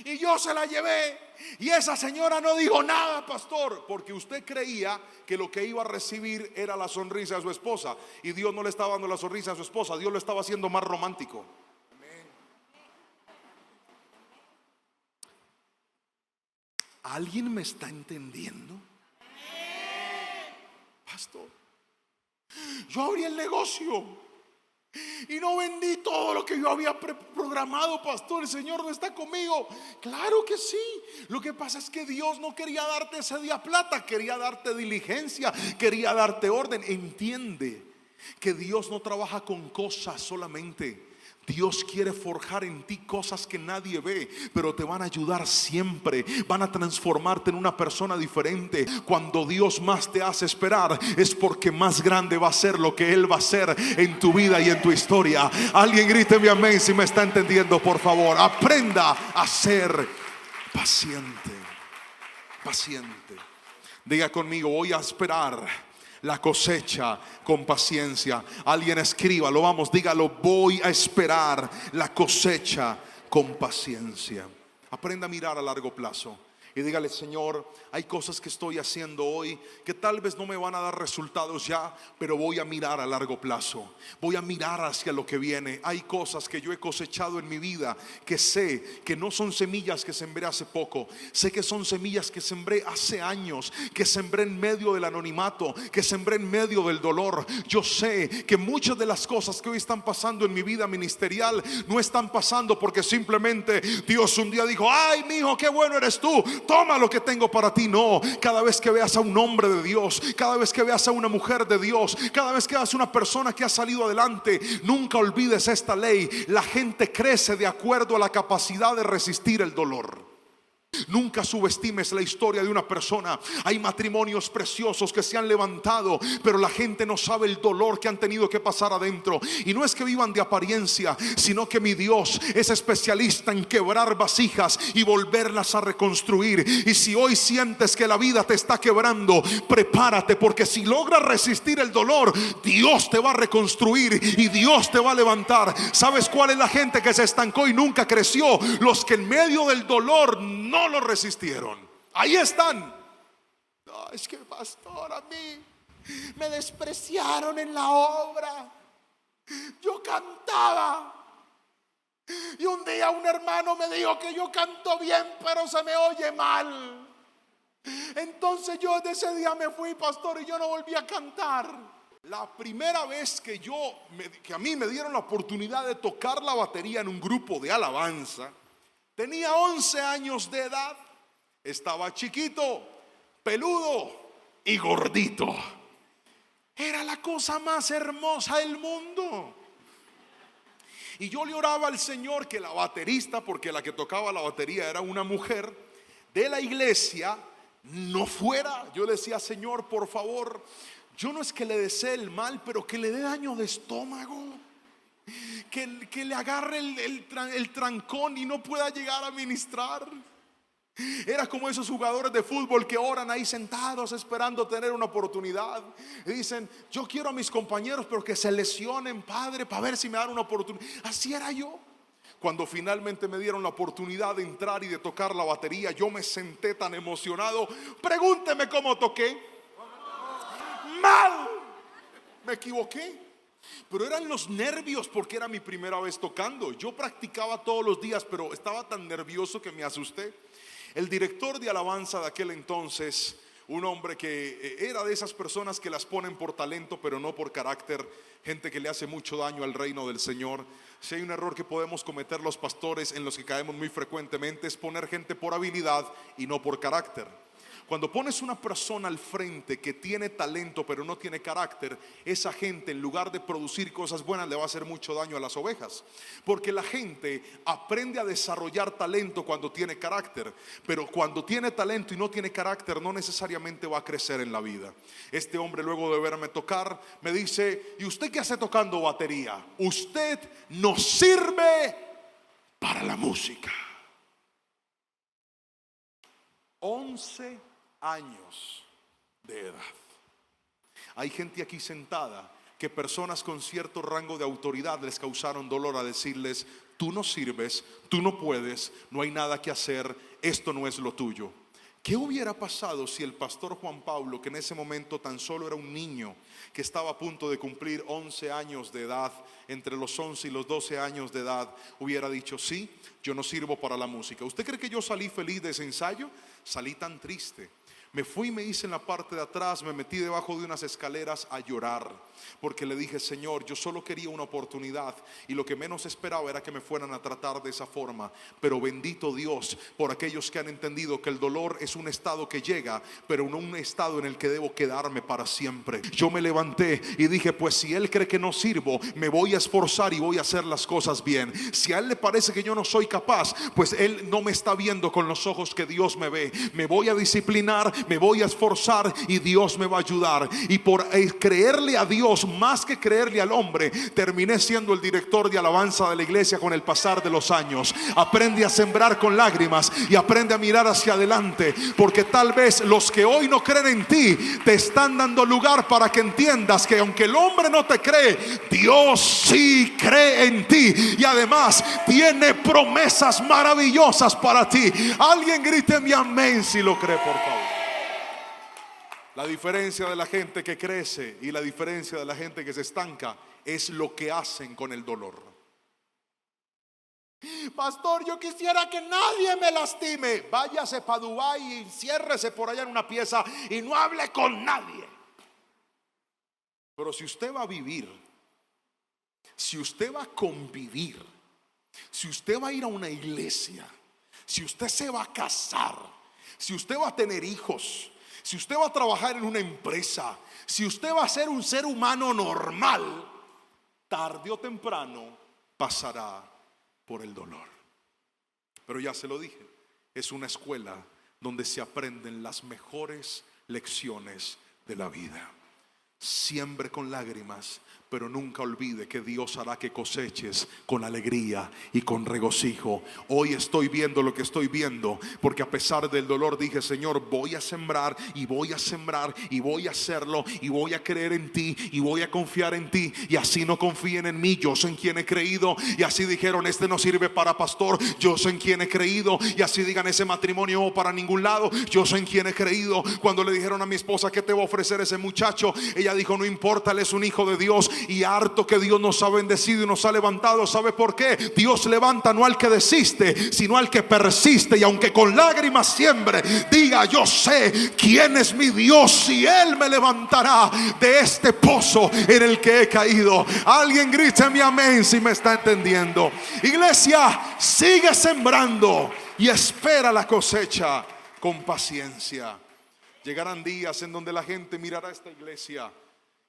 Y yo se la llevé, y esa señora no dijo nada, pastor, porque usted creía que lo que iba a recibir era la sonrisa de su esposa, y Dios no le estaba dando la sonrisa a su esposa, Dios lo estaba haciendo más romántico. ¿Alguien me está entendiendo? Pastor, yo abrí el negocio y no vendí todo lo que yo había programado, pastor. El Señor no está conmigo. Claro que sí. Lo que pasa es que Dios no quería darte ese día plata, quería darte diligencia, quería darte orden. Entiende que Dios no trabaja con cosas solamente. Dios quiere forjar en ti cosas que nadie ve, pero te van a ayudar siempre, van a transformarte en una persona diferente. Cuando Dios más te hace esperar, es porque más grande va a ser lo que Él va a hacer en tu vida y en tu historia. Alguien gríteme amén si me está entendiendo, por favor. Aprenda a ser paciente. Paciente. Diga conmigo, voy a esperar la cosecha con paciencia. Alguien escríbalo, vamos, dígalo, voy a esperar la cosecha con paciencia. Aprenda a mirar a largo plazo y dígale, Señor, hay cosas que estoy haciendo hoy que tal vez no me van a dar resultados ya, pero voy a mirar a largo plazo, voy a mirar hacia lo que viene. Hay cosas que yo he cosechado en mi vida que sé que no son semillas que sembré hace poco, sé que son semillas que sembré hace años, que sembré en medio del anonimato, que sembré en medio del dolor. Yo sé que muchas de las cosas que hoy están pasando en mi vida ministerial no están pasando porque simplemente Dios un día dijo, ay, mi hijo, qué bueno eres tú, toma lo que tengo para ti. No, cada vez que veas a un hombre de Dios, cada vez que veas a una mujer de Dios, cada vez que veas a una persona que ha salido adelante, nunca olvides esta ley: la gente crece de acuerdo a la capacidad de resistir el dolor. Nunca subestimes la historia de una persona. Hay matrimonios preciosos que se han levantado, pero la gente no sabe el dolor que han tenido que pasar adentro. Y no es que vivan de apariencia, sino que mi Dios es especialista en quebrar vasijas y volverlas a reconstruir. Y si hoy sientes que la vida te está quebrando, prepárate, porque si logras resistir el dolor, Dios te va a reconstruir y Dios te va a levantar. ¿Sabes cuál es la gente que se estancó y nunca creció? Los que en medio del dolor no lo resistieron. Ahí están. No, es que pastor, a mí me despreciaron en la obra. Yo cantaba y un día un hermano me dijo que yo canto bien, pero se me oye mal. Entonces yo de ese día me fui, pastor, y yo no volví a cantar. La primera vez que a mí me dieron la oportunidad de tocar la batería en un grupo de alabanza, tenía 11 años de edad. Estaba chiquito, peludo y gordito. Era la cosa más hermosa del mundo. Y yo le oraba al Señor que la baterista, porque la que tocaba la batería era una mujer de la iglesia, no fuera. Yo le decía: Señor, por favor, yo no es que le desee el mal, pero que le dé daño de estómago, que le agarre el trancón y no pueda llegar a ministrar. Era como esos jugadores de fútbol que oran ahí sentados esperando tener una oportunidad. Y dicen: yo quiero a mis compañeros, pero que se lesionen, Padre, para ver si me dan una oportunidad. Así era yo. Cuando finalmente me dieron la oportunidad de entrar y de tocar la batería, yo me senté tan emocionado. Pregúnteme cómo toqué. Mal. Me equivoqué. Pero eran los nervios, porque era mi primera vez tocando. Yo practicaba todos los días, pero estaba tan nervioso que me asusté. El director de alabanza de aquel entonces, un hombre que era de esas personas que las ponen por talento pero no por carácter, gente que le hace mucho daño al reino del Señor. Si hay un error que podemos cometer los pastores, en los que caemos muy frecuentemente, es poner gente por habilidad y no por carácter. Cuando pones una persona al frente que tiene talento pero no tiene carácter, esa gente, en lugar de producir cosas buenas, le va a hacer mucho daño a las ovejas. Porque la gente aprende a desarrollar talento cuando tiene carácter, pero cuando tiene talento y no tiene carácter, no necesariamente va a crecer en la vida. Este hombre, luego de verme tocar, me dice: ¿y usted qué hace tocando batería? Usted no sirve para la música. 11 años de edad. Hay gente aquí sentada que personas con cierto rango de autoridad les causaron dolor a decirles: tú no sirves, tú no puedes, no hay nada que hacer, esto no es lo tuyo. ¿Qué hubiera pasado si el pastor Juan Pablo, que en ese momento tan solo era un niño, que estaba a punto de cumplir 11 años de edad, entre los 11 y los 12 años de edad, hubiera dicho: sí, yo no sirvo para la música? ¿Usted cree que yo salí feliz de ese ensayo? Salí tan triste. Me fui y me hice en la parte de atrás, me metí debajo de unas escaleras a llorar, porque le dije: Señor, yo solo quería una oportunidad y lo que menos esperaba era que me fueran a tratar de esa forma. Pero bendito Dios por aquellos que han entendido que el dolor es un estado que llega, pero no un estado en el que debo quedarme para siempre. Yo me levanté y dije: pues si Él cree que no sirvo, me voy a esforzar y voy a hacer las cosas bien. Si a Él le parece que yo no soy capaz, pues Él no me está viendo con los ojos que Dios me ve. Me voy a disciplinar, me voy a esforzar y Dios me va a ayudar. Y por creerle a Dios más que creerle al hombre, terminé siendo el director de alabanza de la iglesia con el pasar de los años. Aprende a sembrar con lágrimas y aprende a mirar hacia adelante, porque tal vez los que hoy no creen en ti te están dando lugar para que entiendas que aunque el hombre no te cree, Dios sí cree en ti y además tiene promesas maravillosas para ti. Alguien grite mi amén si lo cree, por favor. La diferencia de la gente que crece y la diferencia de la gente que se estanca es lo que hacen con el dolor. Pastor, yo quisiera que nadie me lastime. Váyase para Dubái y enciérrese por allá en una pieza y no hable con nadie. Pero si usted va a vivir, si usted va a convivir, si usted va a ir a una iglesia, si usted se va a casar, si usted va a tener hijos, si usted va a trabajar en una empresa, si usted va a ser un ser humano normal, tarde o temprano pasará por el dolor. Pero ya se lo dije, es una escuela donde se aprenden las mejores lecciones de la vida. Siembre con lágrimas, pero nunca olvide que Dios hará que coseches con alegría y con regocijo. Hoy estoy viendo lo que estoy viendo, porque a pesar del dolor dije: Señor, voy a sembrar y voy a sembrar y voy a hacerlo, y voy a creer en ti y voy a confiar en ti. Y así no confíen en mí, yo sé en quién he creído. Y así dijeron: este no sirve para pastor, yo sé en quién he creído. Y así digan: ese matrimonio no para ningún lado, yo sé en quién he creído. Cuando le dijeron a mi esposa: ¿qué te va a ofrecer ese muchacho? Ella dijo: no importa, él es un hijo de Dios. Y harto que Dios nos ha bendecido y nos ha levantado. ¿Sabe por qué? Dios levanta no al que desiste, sino al que persiste. Y aunque con lágrimas siembre, diga: yo sé quién es mi Dios y Él me levantará de este pozo en el que he caído. Alguien gríteme amén si me está entendiendo. Iglesia, sigue sembrando y espera la cosecha con paciencia. Llegarán días en donde la gente mirará a esta iglesia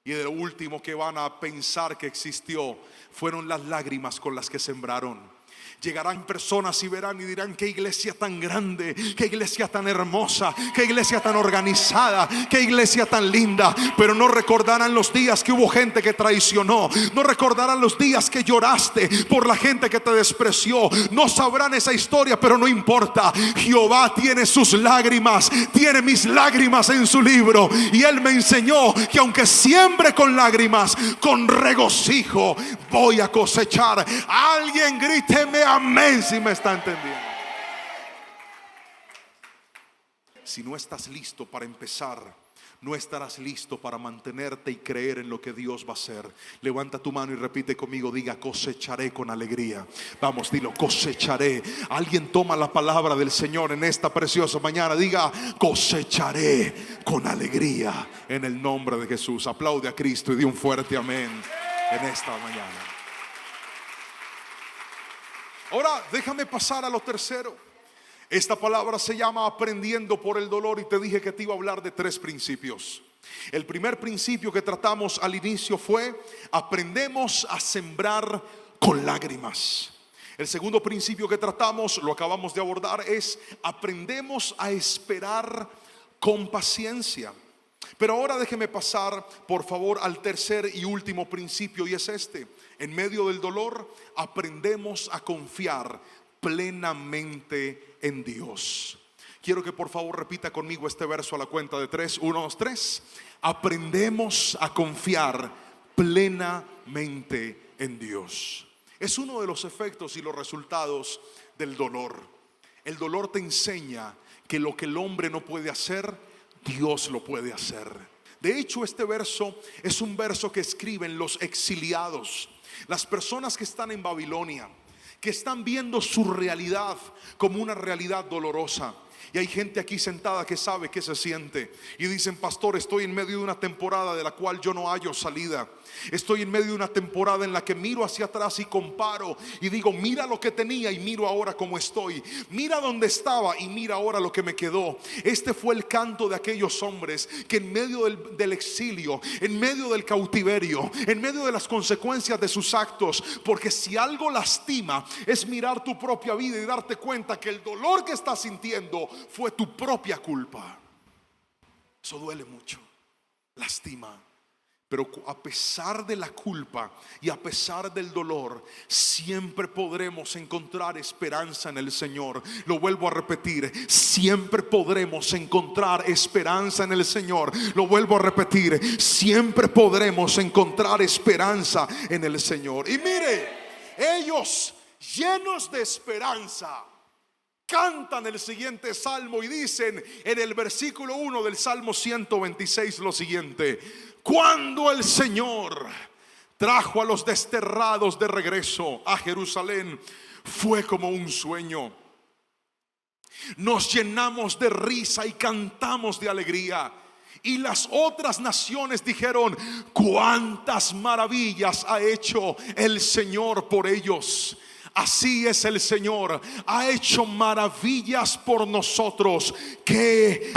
y de lo último que van a pensar que existió fueron las lágrimas con las que sembraron. Llegarán personas y verán y dirán: qué iglesia tan grande, qué iglesia tan hermosa, qué iglesia tan organizada, qué iglesia tan linda. Pero no recordarán los días que hubo gente que traicionó, no recordarán los días que lloraste por la gente que te despreció. No sabrán esa historia, pero no importa. Jehová tiene sus lágrimas, tiene mis lágrimas en su libro, y Él me enseñó que aunque siembre con lágrimas, con regocijo voy a cosechar. Alguien gríteme amén si me está entendiendo. Si no estás listo para empezar, no estarás listo para mantenerte y creer en lo que Dios va a hacer. Levanta tu mano y repite conmigo, diga: cosecharé con alegría. Vamos, dilo: cosecharé. Alguien toma la palabra del Señor en esta preciosa mañana. Diga: cosecharé con alegría en el nombre de Jesús. Aplaude a Cristo y di un fuerte amén en esta mañana. Ahora déjame pasar a lo tercero. Esta palabra se llama aprendiendo por el dolor, y te dije que te iba a hablar de 3 principios. El primer principio que tratamos al inicio fue: aprendemos a sembrar con lágrimas. El segundo principio que tratamos, lo acabamos de abordar, es: aprendemos a esperar con paciencia. Pero ahora déjeme pasar, por favor, al tercer y último principio, y es este: en medio del dolor aprendemos a confiar plenamente en Dios. Quiero que por favor repita conmigo este verso a la cuenta de 3. 1, 2, 3. Aprendemos a confiar plenamente en Dios. Es uno de los efectos y los resultados del dolor. El dolor te enseña que lo que el hombre no puede hacer, Dios lo puede hacer. De hecho, este verso es un verso que escriben los exiliados, las personas que están en Babilonia, que están viendo su realidad como una realidad dolorosa. Y hay gente aquí sentada que sabe que se siente y dicen: pastor, estoy en medio de una temporada de la cual yo no hallo salida. Estoy en medio de una temporada en la que miro hacia atrás y comparo y digo: mira lo que tenía y miro ahora cómo estoy. Mira dónde estaba y mira ahora lo que me quedó. Este fue el canto de aquellos hombres que en medio del exilio, en medio del cautiverio, en medio de las consecuencias de sus actos, porque si algo lastima es mirar tu propia vida y darte cuenta que el dolor que estás sintiendo fue tu propia culpa. Eso duele mucho, lastima. Pero a pesar de la culpa y a pesar del dolor, siempre podremos encontrar esperanza en el Señor. Lo vuelvo a repetir: siempre podremos encontrar esperanza en el Señor. Lo vuelvo a repetir: siempre podremos encontrar esperanza en el Señor. Y mire, ellos llenos de esperanza cantan el siguiente salmo y dicen en el versículo 1 del Salmo 126 lo siguiente: cuando el Señor trajo a los desterrados de regreso a Jerusalén, fue como un sueño. Nos llenamos de risa y cantamos de alegría. Y las otras naciones dijeron: cuántas maravillas ha hecho el Señor por ellos. Así es el Señor, ha hecho maravillas por nosotros. Que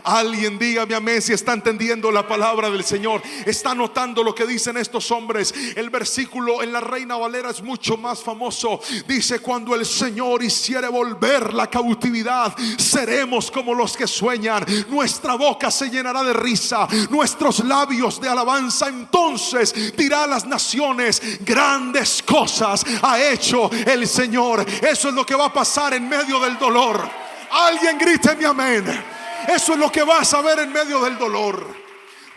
alguien dígame amén si está entendiendo la palabra del Señor, está notando lo que dicen estos hombres. El versículo en la Reina Valera es mucho más famoso. Dice: cuando el Señor hiciere volver la cautividad, seremos como los que sueñan. Nuestra boca se llenará de risa, nuestros labios de alabanza. Entonces dirá a las naciones: grandes cosas ha hecho el Señor. Eso es lo que va a pasar en medio del dolor. Alguien gríteme amén. Eso es lo que vas a ver en medio del dolor.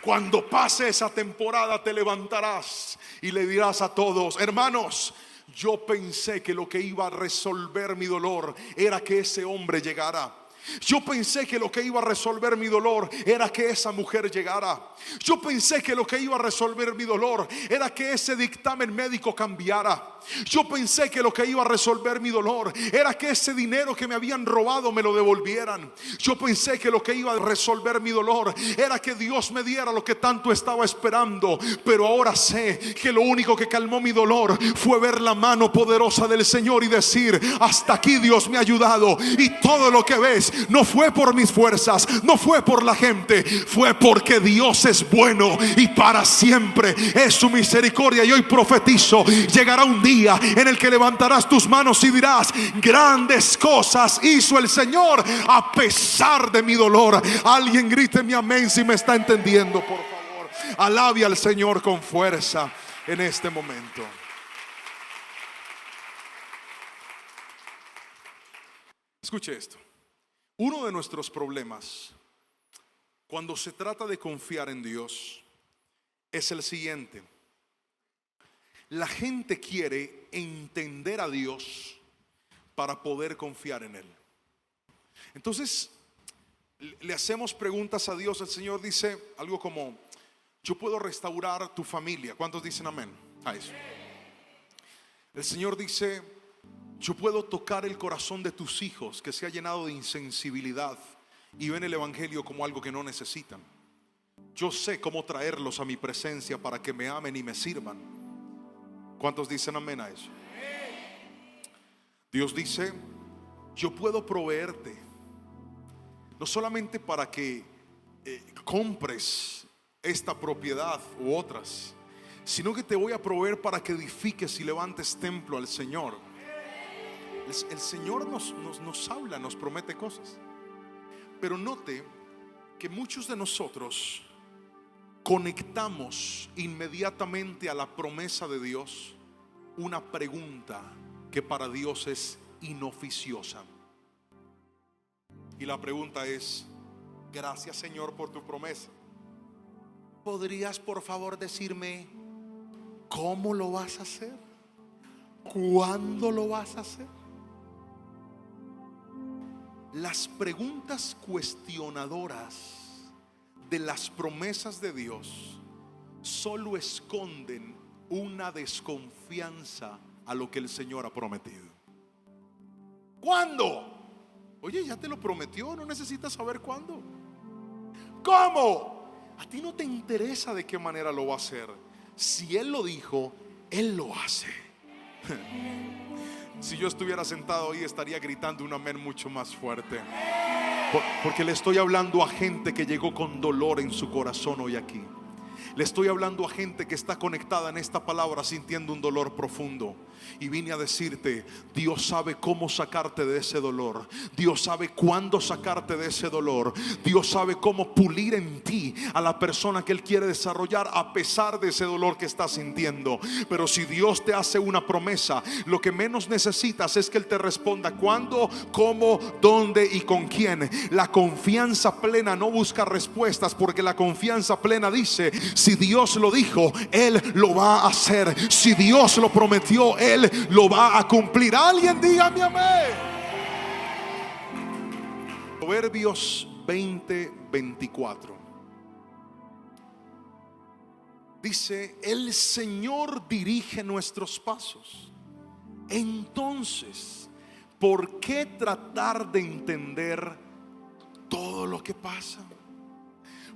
Cuando pase esa temporada, te levantarás y le dirás a todos: hermanos, yo pensé que lo que iba a resolver mi dolor era que ese hombre llegara. Yo pensé que lo que iba a resolver mi dolor era que esa mujer llegara. Yo pensé que lo que iba a resolver mi dolor era que ese dictamen médico cambiara. Yo pensé que lo que iba a resolver mi dolor era que ese dinero que me habían robado me lo devolvieran. Yo pensé que lo que iba a resolver mi dolor era que Dios me diera lo que tanto estaba esperando. Pero ahora sé que lo único que calmó mi dolor fue ver la mano poderosa del Señor y decir: hasta aquí Dios me ha ayudado. Y todo lo que ves no fue por mis fuerzas, no fue por la gente, fue porque Dios es bueno y para siempre es su misericordia. Y hoy profetizo: llegará un día en el que levantarás tus manos y dirás: grandes cosas hizo el Señor a pesar de mi dolor. Alguien grite mi amén si me está entendiendo, por favor. Alabe al Señor con fuerza en este momento. Escuche esto. Uno de nuestros problemas cuando se trata de confiar en Dios es el siguiente: la gente quiere entender a Dios para poder confiar en Él. Entonces le hacemos preguntas a Dios. El Señor dice algo como: yo puedo restaurar tu familia. ¿Cuántos dicen amén a eso? El Señor dice: yo puedo tocar el corazón de tus hijos que se ha llenado de insensibilidad y ven el evangelio como algo que no necesitan. Yo sé cómo traerlos a mi presencia para que me amen y me sirvan. ¿Cuántos dicen amén a eso? Dios dice: yo puedo proveerte no solamente para que compres esta propiedad u otras, sino que te voy a proveer para que edifiques y levantes templo al Señor. El Señor nos habla, nos promete cosas. Pero note que muchos de nosotros conectamos inmediatamente a la promesa de Dios una pregunta que para Dios es inoficiosa. Y la pregunta es: gracias Señor por tu promesa. ¿Podrías por favor decirme cómo lo vas a hacer? ¿Cuándo lo vas a hacer? Las preguntas cuestionadoras de las promesas de Dios solo esconden una desconfianza a lo que el Señor ha prometido. ¿Cuándo? Oye, ya te lo prometió, no necesitas saber cuándo. ¿Cómo? A ti no te interesa de qué manera lo va a hacer. Si Él lo dijo, Él lo hace. Si yo estuviera sentado hoy estaría gritando un amén mucho más fuerte, porque le estoy hablando a gente que llegó con dolor en su corazón hoy aquí. Le estoy hablando a gente que está conectada en esta palabra sintiendo un dolor profundo. Y vine a decirte: Dios sabe cómo sacarte de ese dolor. Dios sabe cuándo sacarte de ese dolor. Dios sabe cómo pulir en ti a la persona que Él quiere desarrollar a pesar de ese dolor que estás sintiendo. Pero si Dios te hace una promesa, lo que menos necesitas es que Él te responda cuándo, cómo, dónde y con quién. La confianza plena no busca respuestas, porque la confianza plena dice: si Dios lo dijo, Él lo va a hacer. Si Dios lo prometió, Él lo va a cumplir. Alguien dígame amén. Proverbios 20:24 dice: el Señor dirige nuestros pasos. Entonces, ¿por qué tratar de entender todo lo que pasa?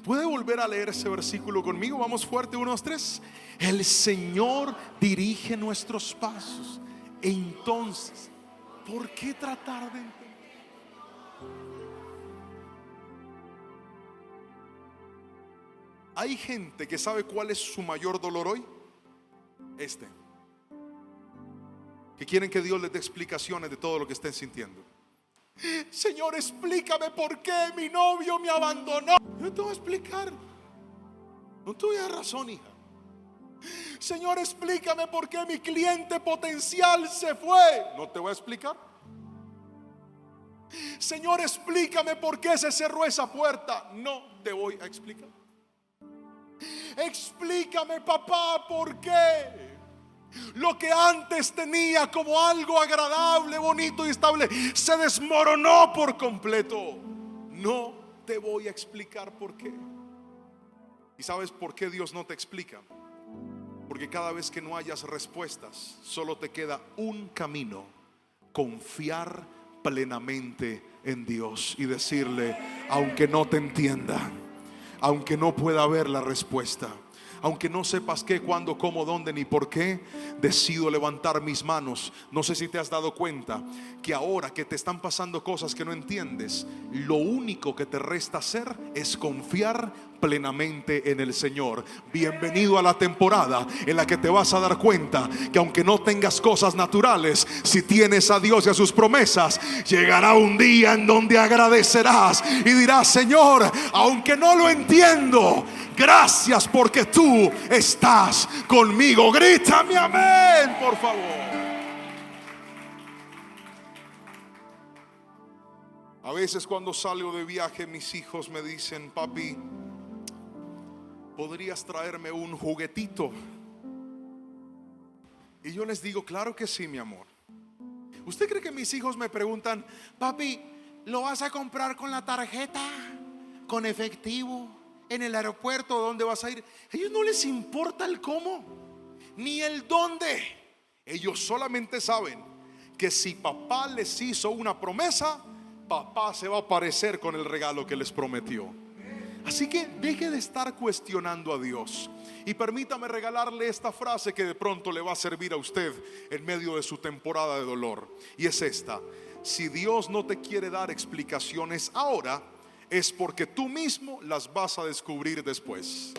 ¿Puede volver a leer ese versículo conmigo? Vamos fuerte, 1, 2, 3. El Señor dirige nuestros pasos. Entonces, ¿por qué tratar de entender? Hay gente que sabe cuál es su mayor dolor hoy. Que quieren que Dios les dé explicaciones de todo lo que estén sintiendo. Señor, explícame por qué mi novio me abandonó. Yo te voy a explicar. No tuve razón, hija. Señor, explícame por qué mi cliente potencial se fue. No te voy a explicar. Señor, explícame por qué se cerró esa puerta. No te voy a explicar. Explícame, papá, por qué lo que antes tenía como algo agradable, bonito y estable se desmoronó por completo. No te voy a explicar por qué. ¿Y sabes por qué Dios no te explica? Porque cada vez que no hayas respuestas, solo te queda un camino: confiar plenamente en Dios y decirle, aunque no te entienda, aunque no pueda ver la respuesta, aunque no sepas qué, cuándo, cómo, dónde ni por qué, decido levantar mis manos. No sé si te has dado cuenta que ahora que te están pasando cosas que no entiendes, lo único que te resta hacer es confiar plenamente en el Señor. Bienvenido a la temporada en la que te vas a dar cuenta que aunque no tengas cosas naturales, si tienes a Dios y a sus promesas, llegará un día en donde agradecerás y dirás, Señor, aunque no lo entiendo, gracias porque tú estás conmigo. Grítame amén, por favor. A veces cuando salgo de viaje, mis hijos me dicen, papi, ¿podrías traerme un juguetito? Y yo les digo, claro que sí, mi amor. ¿Usted cree que mis hijos me preguntan, papi, ¿lo vas a comprar con la tarjeta, con efectivo, en el aeropuerto, dónde vas a ir? A ellos no les importa el cómo, ni el dónde. Ellos solamente saben que si papá les hizo una promesa, papá se va a aparecer con el regalo que les prometió. Así que deje de estar cuestionando a Dios y permítame regalarle esta frase que de pronto le va a servir a usted en medio de su temporada de dolor. Y es esta: si Dios no te quiere dar explicaciones ahora, es porque tú mismo las vas a descubrir después.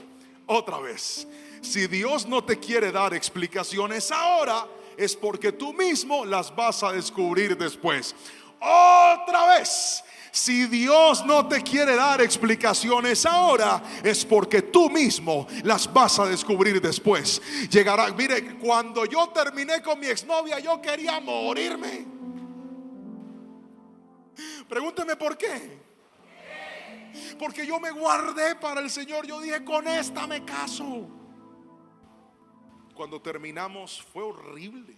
Otra vez, si Dios no te quiere dar explicaciones ahora, es porque tú mismo las vas a descubrir después. Otra vez, si Dios no te quiere dar explicaciones ahora, es porque tú mismo las vas a descubrir después. Llegará, mire, cuando yo terminé con mi exnovia, yo quería morirme. Pregúnteme por qué. Porque yo me guardé para el Señor. Yo dije, con esta me caso. Cuando terminamos fue horrible.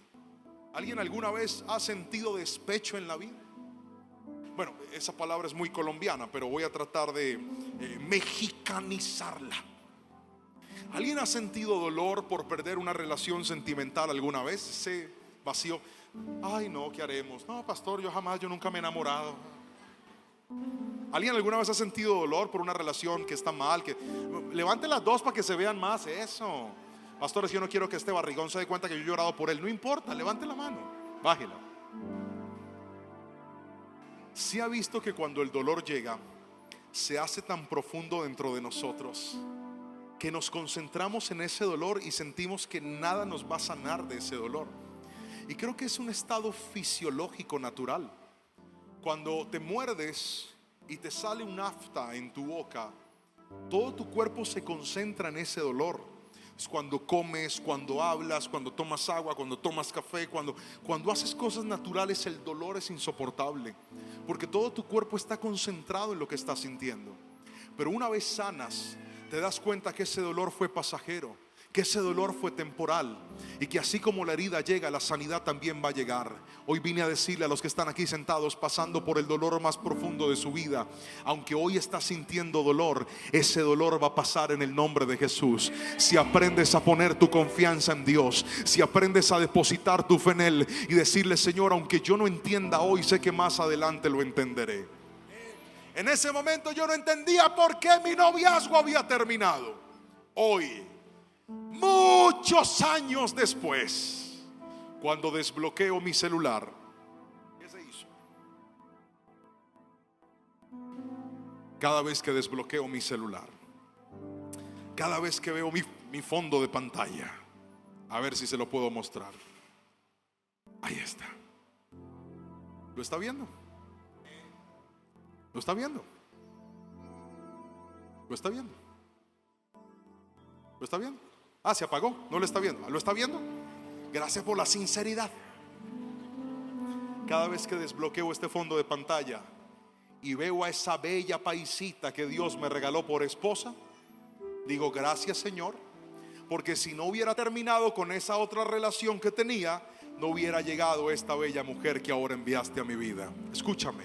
¿Alguien alguna vez ha sentido despecho en la vida? Bueno, esa palabra es muy colombiana, pero voy a tratar de mexicanizarla. ¿Alguien ha sentido dolor por perder una relación sentimental alguna vez? Ese vacío. Ay no, ¿qué haremos? No, pastor, yo nunca me he enamorado. ¿Alguien alguna vez ha sentido dolor por una relación que está mal? Levante las dos para que se vean más. Eso. Pastores, yo no quiero que este barrigón se dé cuenta que yo he llorado por él. No importa, levante la mano, bájela. ¿Sí ha visto que cuando el dolor llega, se hace tan profundo dentro de nosotros que nos concentramos en ese dolor y sentimos que nada nos va a sanar de ese dolor? Y creo que es un estado fisiológico natural. Cuando te muerdes y te sale un afta en tu boca, todo tu cuerpo se concentra en ese dolor. Es cuando comes, cuando hablas, cuando tomas agua, cuando tomas café, cuando haces cosas naturales, el dolor es insoportable, porque todo tu cuerpo está concentrado en lo que estás sintiendo. Pero una vez sanas, te das cuenta que ese dolor fue pasajero, que ese dolor fue temporal, y que así como la herida llega, la sanidad también va a llegar. Hoy vine a decirle a los que están aquí sentados, pasando por el dolor más profundo de su vida, aunque hoy estás sintiendo dolor, ese dolor va a pasar en el nombre de Jesús. Si aprendes a poner tu confianza en Dios, si aprendes a depositar tu fe en Él y decirle, Señor, aunque yo no entienda hoy, sé que más adelante lo entenderé. En ese momento yo no entendía por qué mi noviazgo había terminado. Hoy, muchos años después, cuando desbloqueo mi celular, ¿qué se hizo? Cada vez que desbloqueo mi celular, cada vez que veo mi fondo de pantalla, a ver si se lo puedo mostrar. Ahí está. ¿Lo está viendo? ¿Lo está viendo? ¿Lo está viendo? ¿Lo está viendo? Ah, se apagó, no lo está viendo. ¿Lo está viendo? Gracias por la sinceridad. Cada vez que desbloqueo este fondo de pantalla y veo a esa bella paisita que Dios me regaló por esposa, digo gracias, Señor, porque si no hubiera terminado con esa otra relación que tenía, no hubiera llegado esta bella mujer que ahora enviaste a mi vida. Escúchame,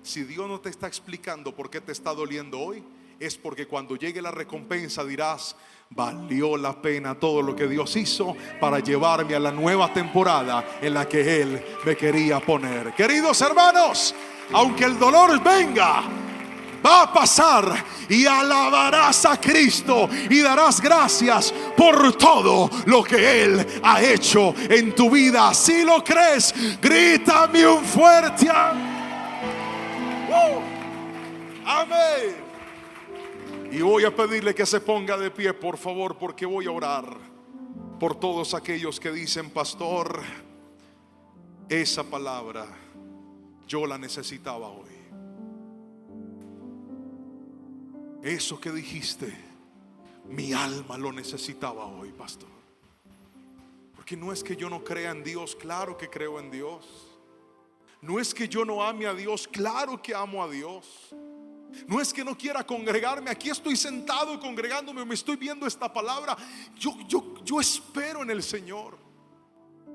si Dios no te está explicando por qué te está doliendo hoy, es porque cuando llegue la recompensa dirás: valió la pena todo lo que Dios hizo para llevarme a la nueva temporada en la que Él me quería poner. Queridos hermanos, aunque el dolor venga, va a pasar, y alabarás a Cristo y darás gracias por todo lo que Él ha hecho en tu vida. Si lo crees, grítame un fuerte amén. Y voy a pedirle que se ponga de pie, por favor, porque voy a orar por todos aquellos que dicen: pastor, esa palabra yo la necesitaba hoy. Eso que dijiste, mi alma lo necesitaba hoy, pastor. Porque no es que yo no crea en Dios, claro que creo en Dios. No es que yo no ame a Dios, claro que amo a Dios. No es que no quiera congregarme, aquí estoy sentado congregándome, me estoy viendo esta palabra. Yo espero en el Señor,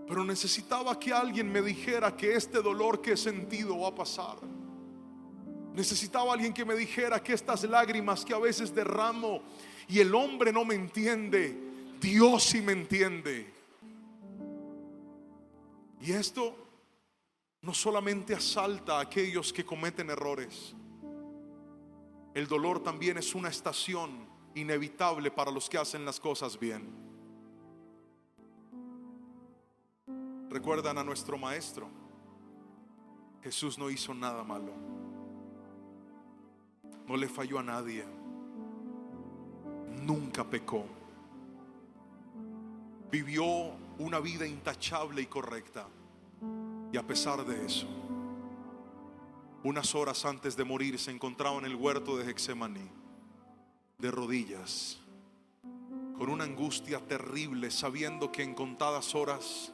pero necesitaba que alguien me dijera que este dolor que he sentido va a pasar. Necesitaba alguien que me dijera que estas lágrimas que a veces derramo y el hombre no me entiende, Dios sí me entiende. Y esto no solamente asalta a aquellos que cometen errores. El dolor también es una estación inevitable para los que hacen las cosas bien. ¿Recuerdan a nuestro maestro? Jesús no hizo nada malo, no le falló a nadie, nunca pecó, vivió una vida intachable y correcta. Y a pesar de eso, unas horas antes de morir se encontraba en el huerto de Getsemaní, de rodillas, con una angustia terrible, sabiendo que en contadas horas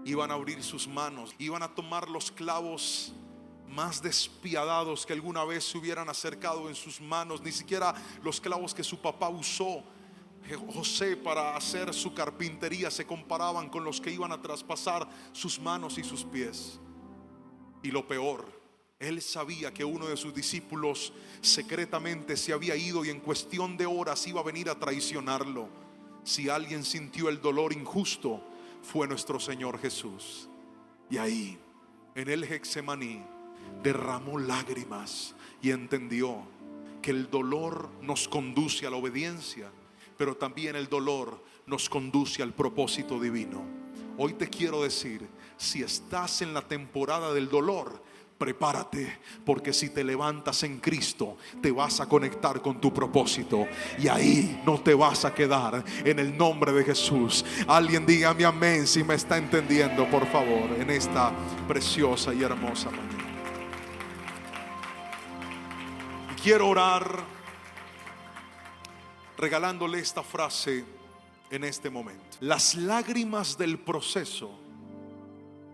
iban a abrir sus manos, iban a tomar los clavos más despiadados que alguna vez se hubieran acercado en sus manos. Ni siquiera los clavos que su papá usó, José, para hacer su carpintería, se comparaban con los que iban a traspasar sus manos y sus pies. Y lo peor, él sabía que uno de sus discípulos secretamente se había ido y en cuestión de horas iba a venir a traicionarlo. Si alguien sintió el dolor injusto, fue nuestro Señor Jesús. Y ahí, en el Getsemaní, derramó lágrimas y entendió que el dolor nos conduce a la obediencia, pero también el dolor nos conduce al propósito divino. Hoy te quiero decir, si estás en la temporada del dolor, prepárate, porque si te levantas en Cristo, te vas a conectar con tu propósito y ahí no te vas a quedar, en el nombre de Jesús. Alguien dígame amén si me está entendiendo, por favor, en esta preciosa y hermosa mañana. Quiero orar regalándole esta frase en este momento: las lágrimas del proceso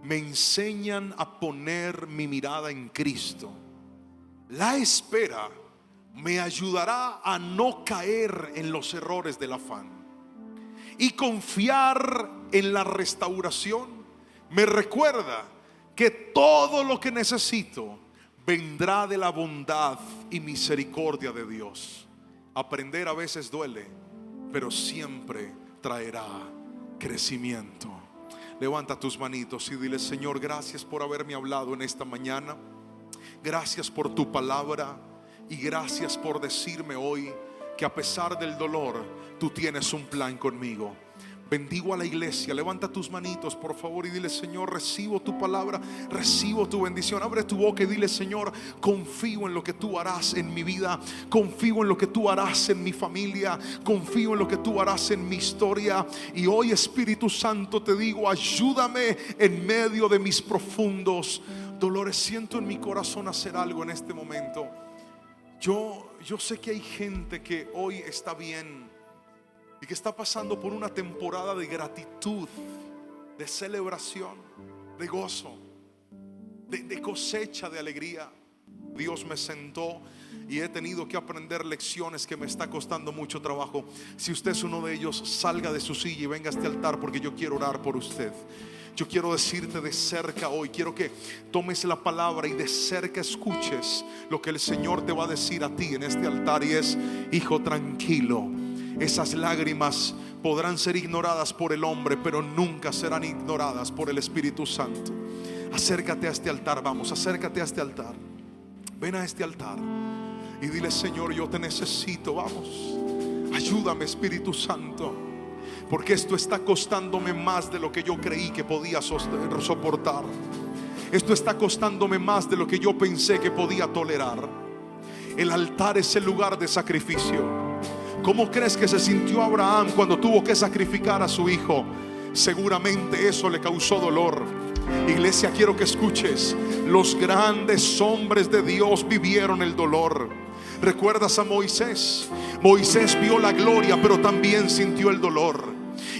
me enseñan a poner mi mirada en Cristo. La espera me ayudará a no caer en los errores del afán, y confiar en la restauración me recuerda que todo lo que necesito vendrá de la bondad y misericordia de Dios. Aprender a veces duele, pero siempre traerá crecimiento. Levanta tus manitos y dile: Señor, gracias por haberme hablado en esta mañana. Gracias por tu palabra y gracias por decirme hoy que a pesar del dolor, tú tienes un plan conmigo. Bendigo a la iglesia. Levanta tus manitos, por favor, y dile: Señor, recibo tu palabra, recibo tu bendición. Abre tu boca y dile: Señor, confío en lo que tú harás en mi vida, confío en lo que tú harás en mi familia, confío en lo que tú harás en mi historia. Y hoy, Espíritu Santo, te digo: ayúdame en medio de mis profundos dolores. Siento en mi corazón hacer algo en este momento. Yo sé que hay gente que hoy está bien y que está pasando por una temporada de gratitud, de celebración, de gozo, de cosecha, de alegría. Dios me sentó y he tenido que aprender lecciones que me está costando mucho trabajo. Si usted es uno de ellos, salga de su silla y venga a este altar, porque yo quiero orar por usted. Yo quiero decirte de cerca hoy, quiero que tomes la palabra y de cerca escuches lo que el Señor te va a decir a ti en este altar. Y es: hijo, tranquilo. Esas lágrimas podrán ser ignoradas por el hombre, pero nunca serán ignoradas por el Espíritu Santo. Acércate a este altar, vamos, acércate a este altar. Ven a este altar y dile: Señor, yo te necesito, vamos. Ayúdame, Espíritu Santo, porque esto está costándome más de lo que yo creí que podía soportar. Esto está costándome más de lo que yo pensé que podía tolerar. El altar es el lugar de sacrificio. ¿Cómo crees que se sintió Abraham cuando tuvo que sacrificar a su hijo? Seguramente eso le causó dolor. Iglesia, quiero que escuches: los grandes hombres de Dios vivieron el dolor. ¿Recuerdas a Moisés? Moisés vio la gloria, pero también sintió el dolor.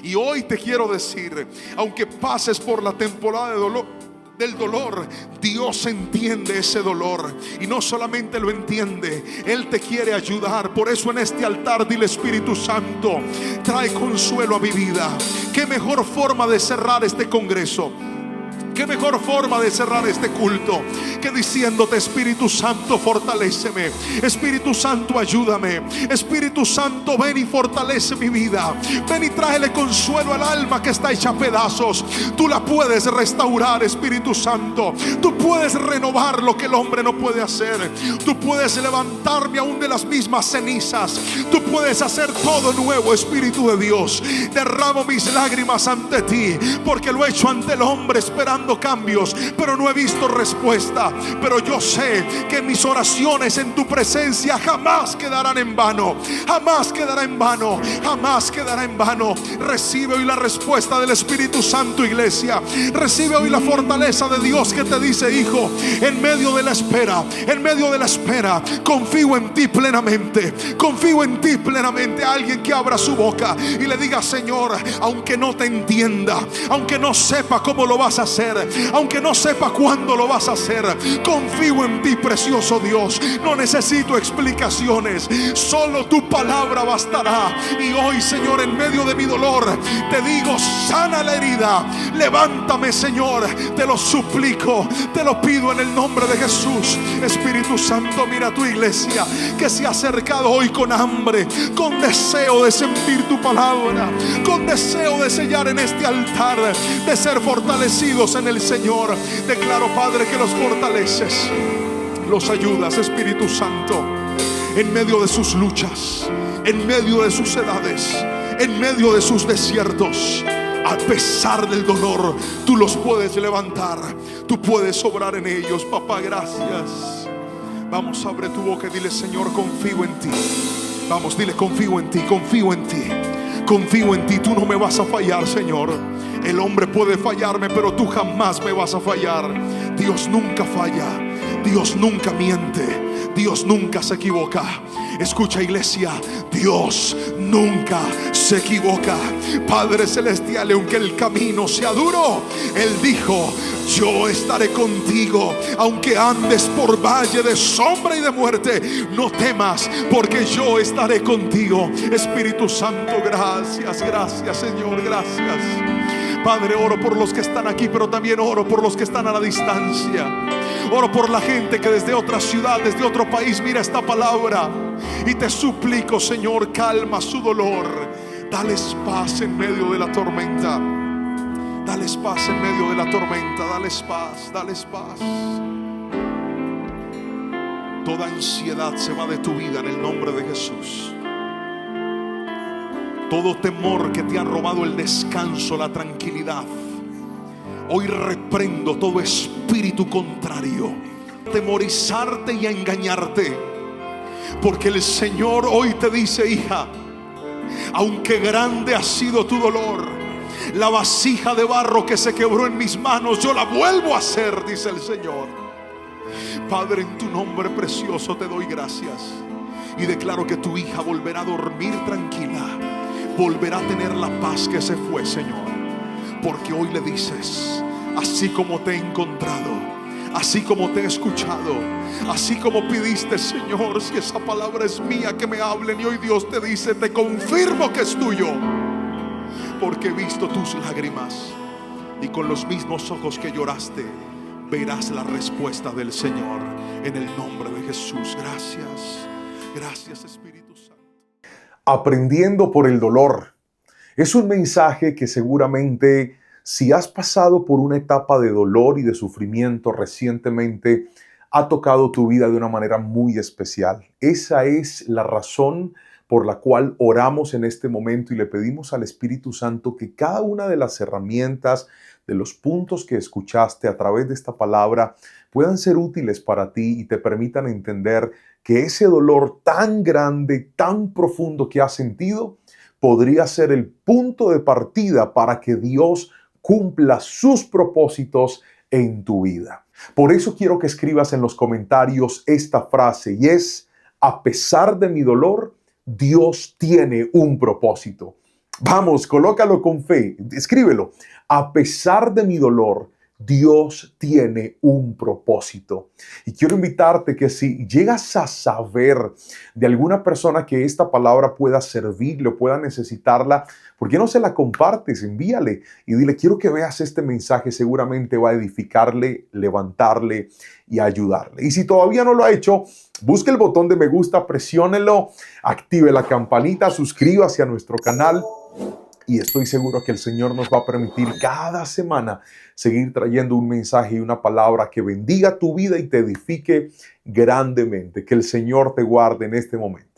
Y hoy te quiero decir: aunque pases por la temporada del dolor, Dios entiende ese dolor. Y no solamente lo entiende, Él te quiere ayudar. Por eso en este altar dile: Espíritu Santo, trae consuelo a mi vida. Qué mejor forma de cerrar este congreso, qué mejor forma de cerrar este culto que diciéndote: Espíritu Santo, fortaléceme. Espíritu Santo, ayúdame. Espíritu Santo, ven y fortalece mi vida. Ven y tráele consuelo al alma que está hecha a pedazos. Tú la puedes restaurar, Espíritu Santo. Tú puedes renovar lo que el hombre no puede hacer. Tú puedes levantarme aún de las mismas cenizas. Tú puedes hacer todo nuevo, Espíritu de Dios. Derramo mis lágrimas ante ti, porque lo he hecho ante el hombre esperando cambios, pero no he visto respuesta. Pero yo sé que mis oraciones en tu presencia jamás quedarán en vano. Jamás quedará en vano. Jamás quedará en vano. Recibe hoy la respuesta del Espíritu Santo, iglesia. Recibe hoy la fortaleza de Dios que te dice: hijo, en medio de la espera, en medio de la espera, confío en ti plenamente. Confío en ti plenamente. Alguien que abra su boca y le diga: Señor, aunque no te entienda, aunque no sepa cómo lo vas a hacer, aunque no sepa cuándo lo vas a hacer, confío en ti, precioso Dios. No necesito explicaciones, solo tu palabra bastará. Y hoy, Señor, en medio de mi dolor, te digo: sana la herida, levántame, Señor. Te lo suplico, te lo pido en el nombre de Jesús. Espíritu Santo, mira a tu iglesia que se ha acercado hoy con hambre, con deseo de sentir tu palabra, con deseo de sellar en este altar, de ser fortalecidos en el Señor. Declaro, Padre, que los fortaleces, los ayudas, Espíritu Santo, en medio de sus luchas, en medio de sus edades, en medio de sus desiertos. A pesar del dolor, tú los puedes levantar, tú puedes obrar en ellos. Papá, gracias. Vamos, abre tu boca y dile: Señor, confío en ti. Vamos, dile: confío en ti, confío en ti. Confío en ti, tú no me vas a fallar, Señor. El hombre puede fallarme, pero tú jamás me vas a fallar. Dios nunca falla, Dios nunca miente, Dios nunca se equivoca. Escucha, iglesia, Dios nunca se equivoca. Padre celestial, aunque el camino sea duro, Él dijo: yo estaré contigo. Aunque andes por valle de sombra y de muerte, no temas, porque yo estaré contigo. Espíritu Santo, gracias, gracias, Señor, gracias. Padre, oro por los que están aquí, pero también oro por los que están a la distancia. Oro por la gente que desde otra ciudad, desde otro país mira esta palabra. Y te suplico, Señor, calma su dolor. Dales paz en medio de la tormenta. Dales paz en medio de la tormenta. Dales paz, dales paz. Toda ansiedad se va de tu vida en el nombre de Jesús. Todo temor que te ha robado el descanso, la tranquilidad, hoy reprendo todo espíritu contrario a atemorizarte y a engañarte. Porque el Señor hoy te dice: hija, aunque grande ha sido tu dolor, la vasija de barro que se quebró en mis manos, yo la vuelvo a hacer, dice el Señor. Padre, en tu nombre precioso te doy gracias y declaro que tu hija volverá a dormir tranquila, volverá a tener la paz que se fue, Señor. Porque hoy le dices: así como te he encontrado, así como te he escuchado, así como pidiste, Señor, si esa palabra es mía, que me hablen. Y hoy Dios te dice: te confirmo que es tuyo, porque he visto tus lágrimas, y con los mismos ojos que lloraste verás la respuesta del Señor, en el nombre de Jesús. Gracias, gracias, Espíritu Santo. Aprendiendo por el dolor. Es un mensaje que seguramente, si has pasado por una etapa de dolor y de sufrimiento recientemente, ha tocado tu vida de una manera muy especial. Esa es la razón por la cual oramos en este momento y le pedimos al Espíritu Santo que cada una de las herramientas, de los puntos que escuchaste a través de esta palabra, puedan ser útiles para ti y te permitan entender que ese dolor tan grande, tan profundo que has sentido, podría ser el punto de partida para que Dios cumpla sus propósitos en tu vida. Por eso quiero que escribas en los comentarios esta frase, y es: a pesar de mi dolor, Dios tiene un propósito. Vamos, colócalo con fe, escríbelo. A pesar de mi dolor, Dios tiene un propósito. Y quiero invitarte que si llegas a saber de alguna persona que esta palabra pueda servirle o pueda necesitarla, ¿por qué no se la compartes? Envíale y dile: quiero que veas este mensaje, seguramente va a edificarle, levantarle y ayudarle. Y si todavía no lo ha hecho, busque el botón de me gusta, presiónelo, active la campanita, suscríbase a nuestro canal. Y estoy seguro que el Señor nos va a permitir cada semana seguir trayendo un mensaje y una palabra que bendiga tu vida y te edifique grandemente. Que el Señor te guarde en este momento.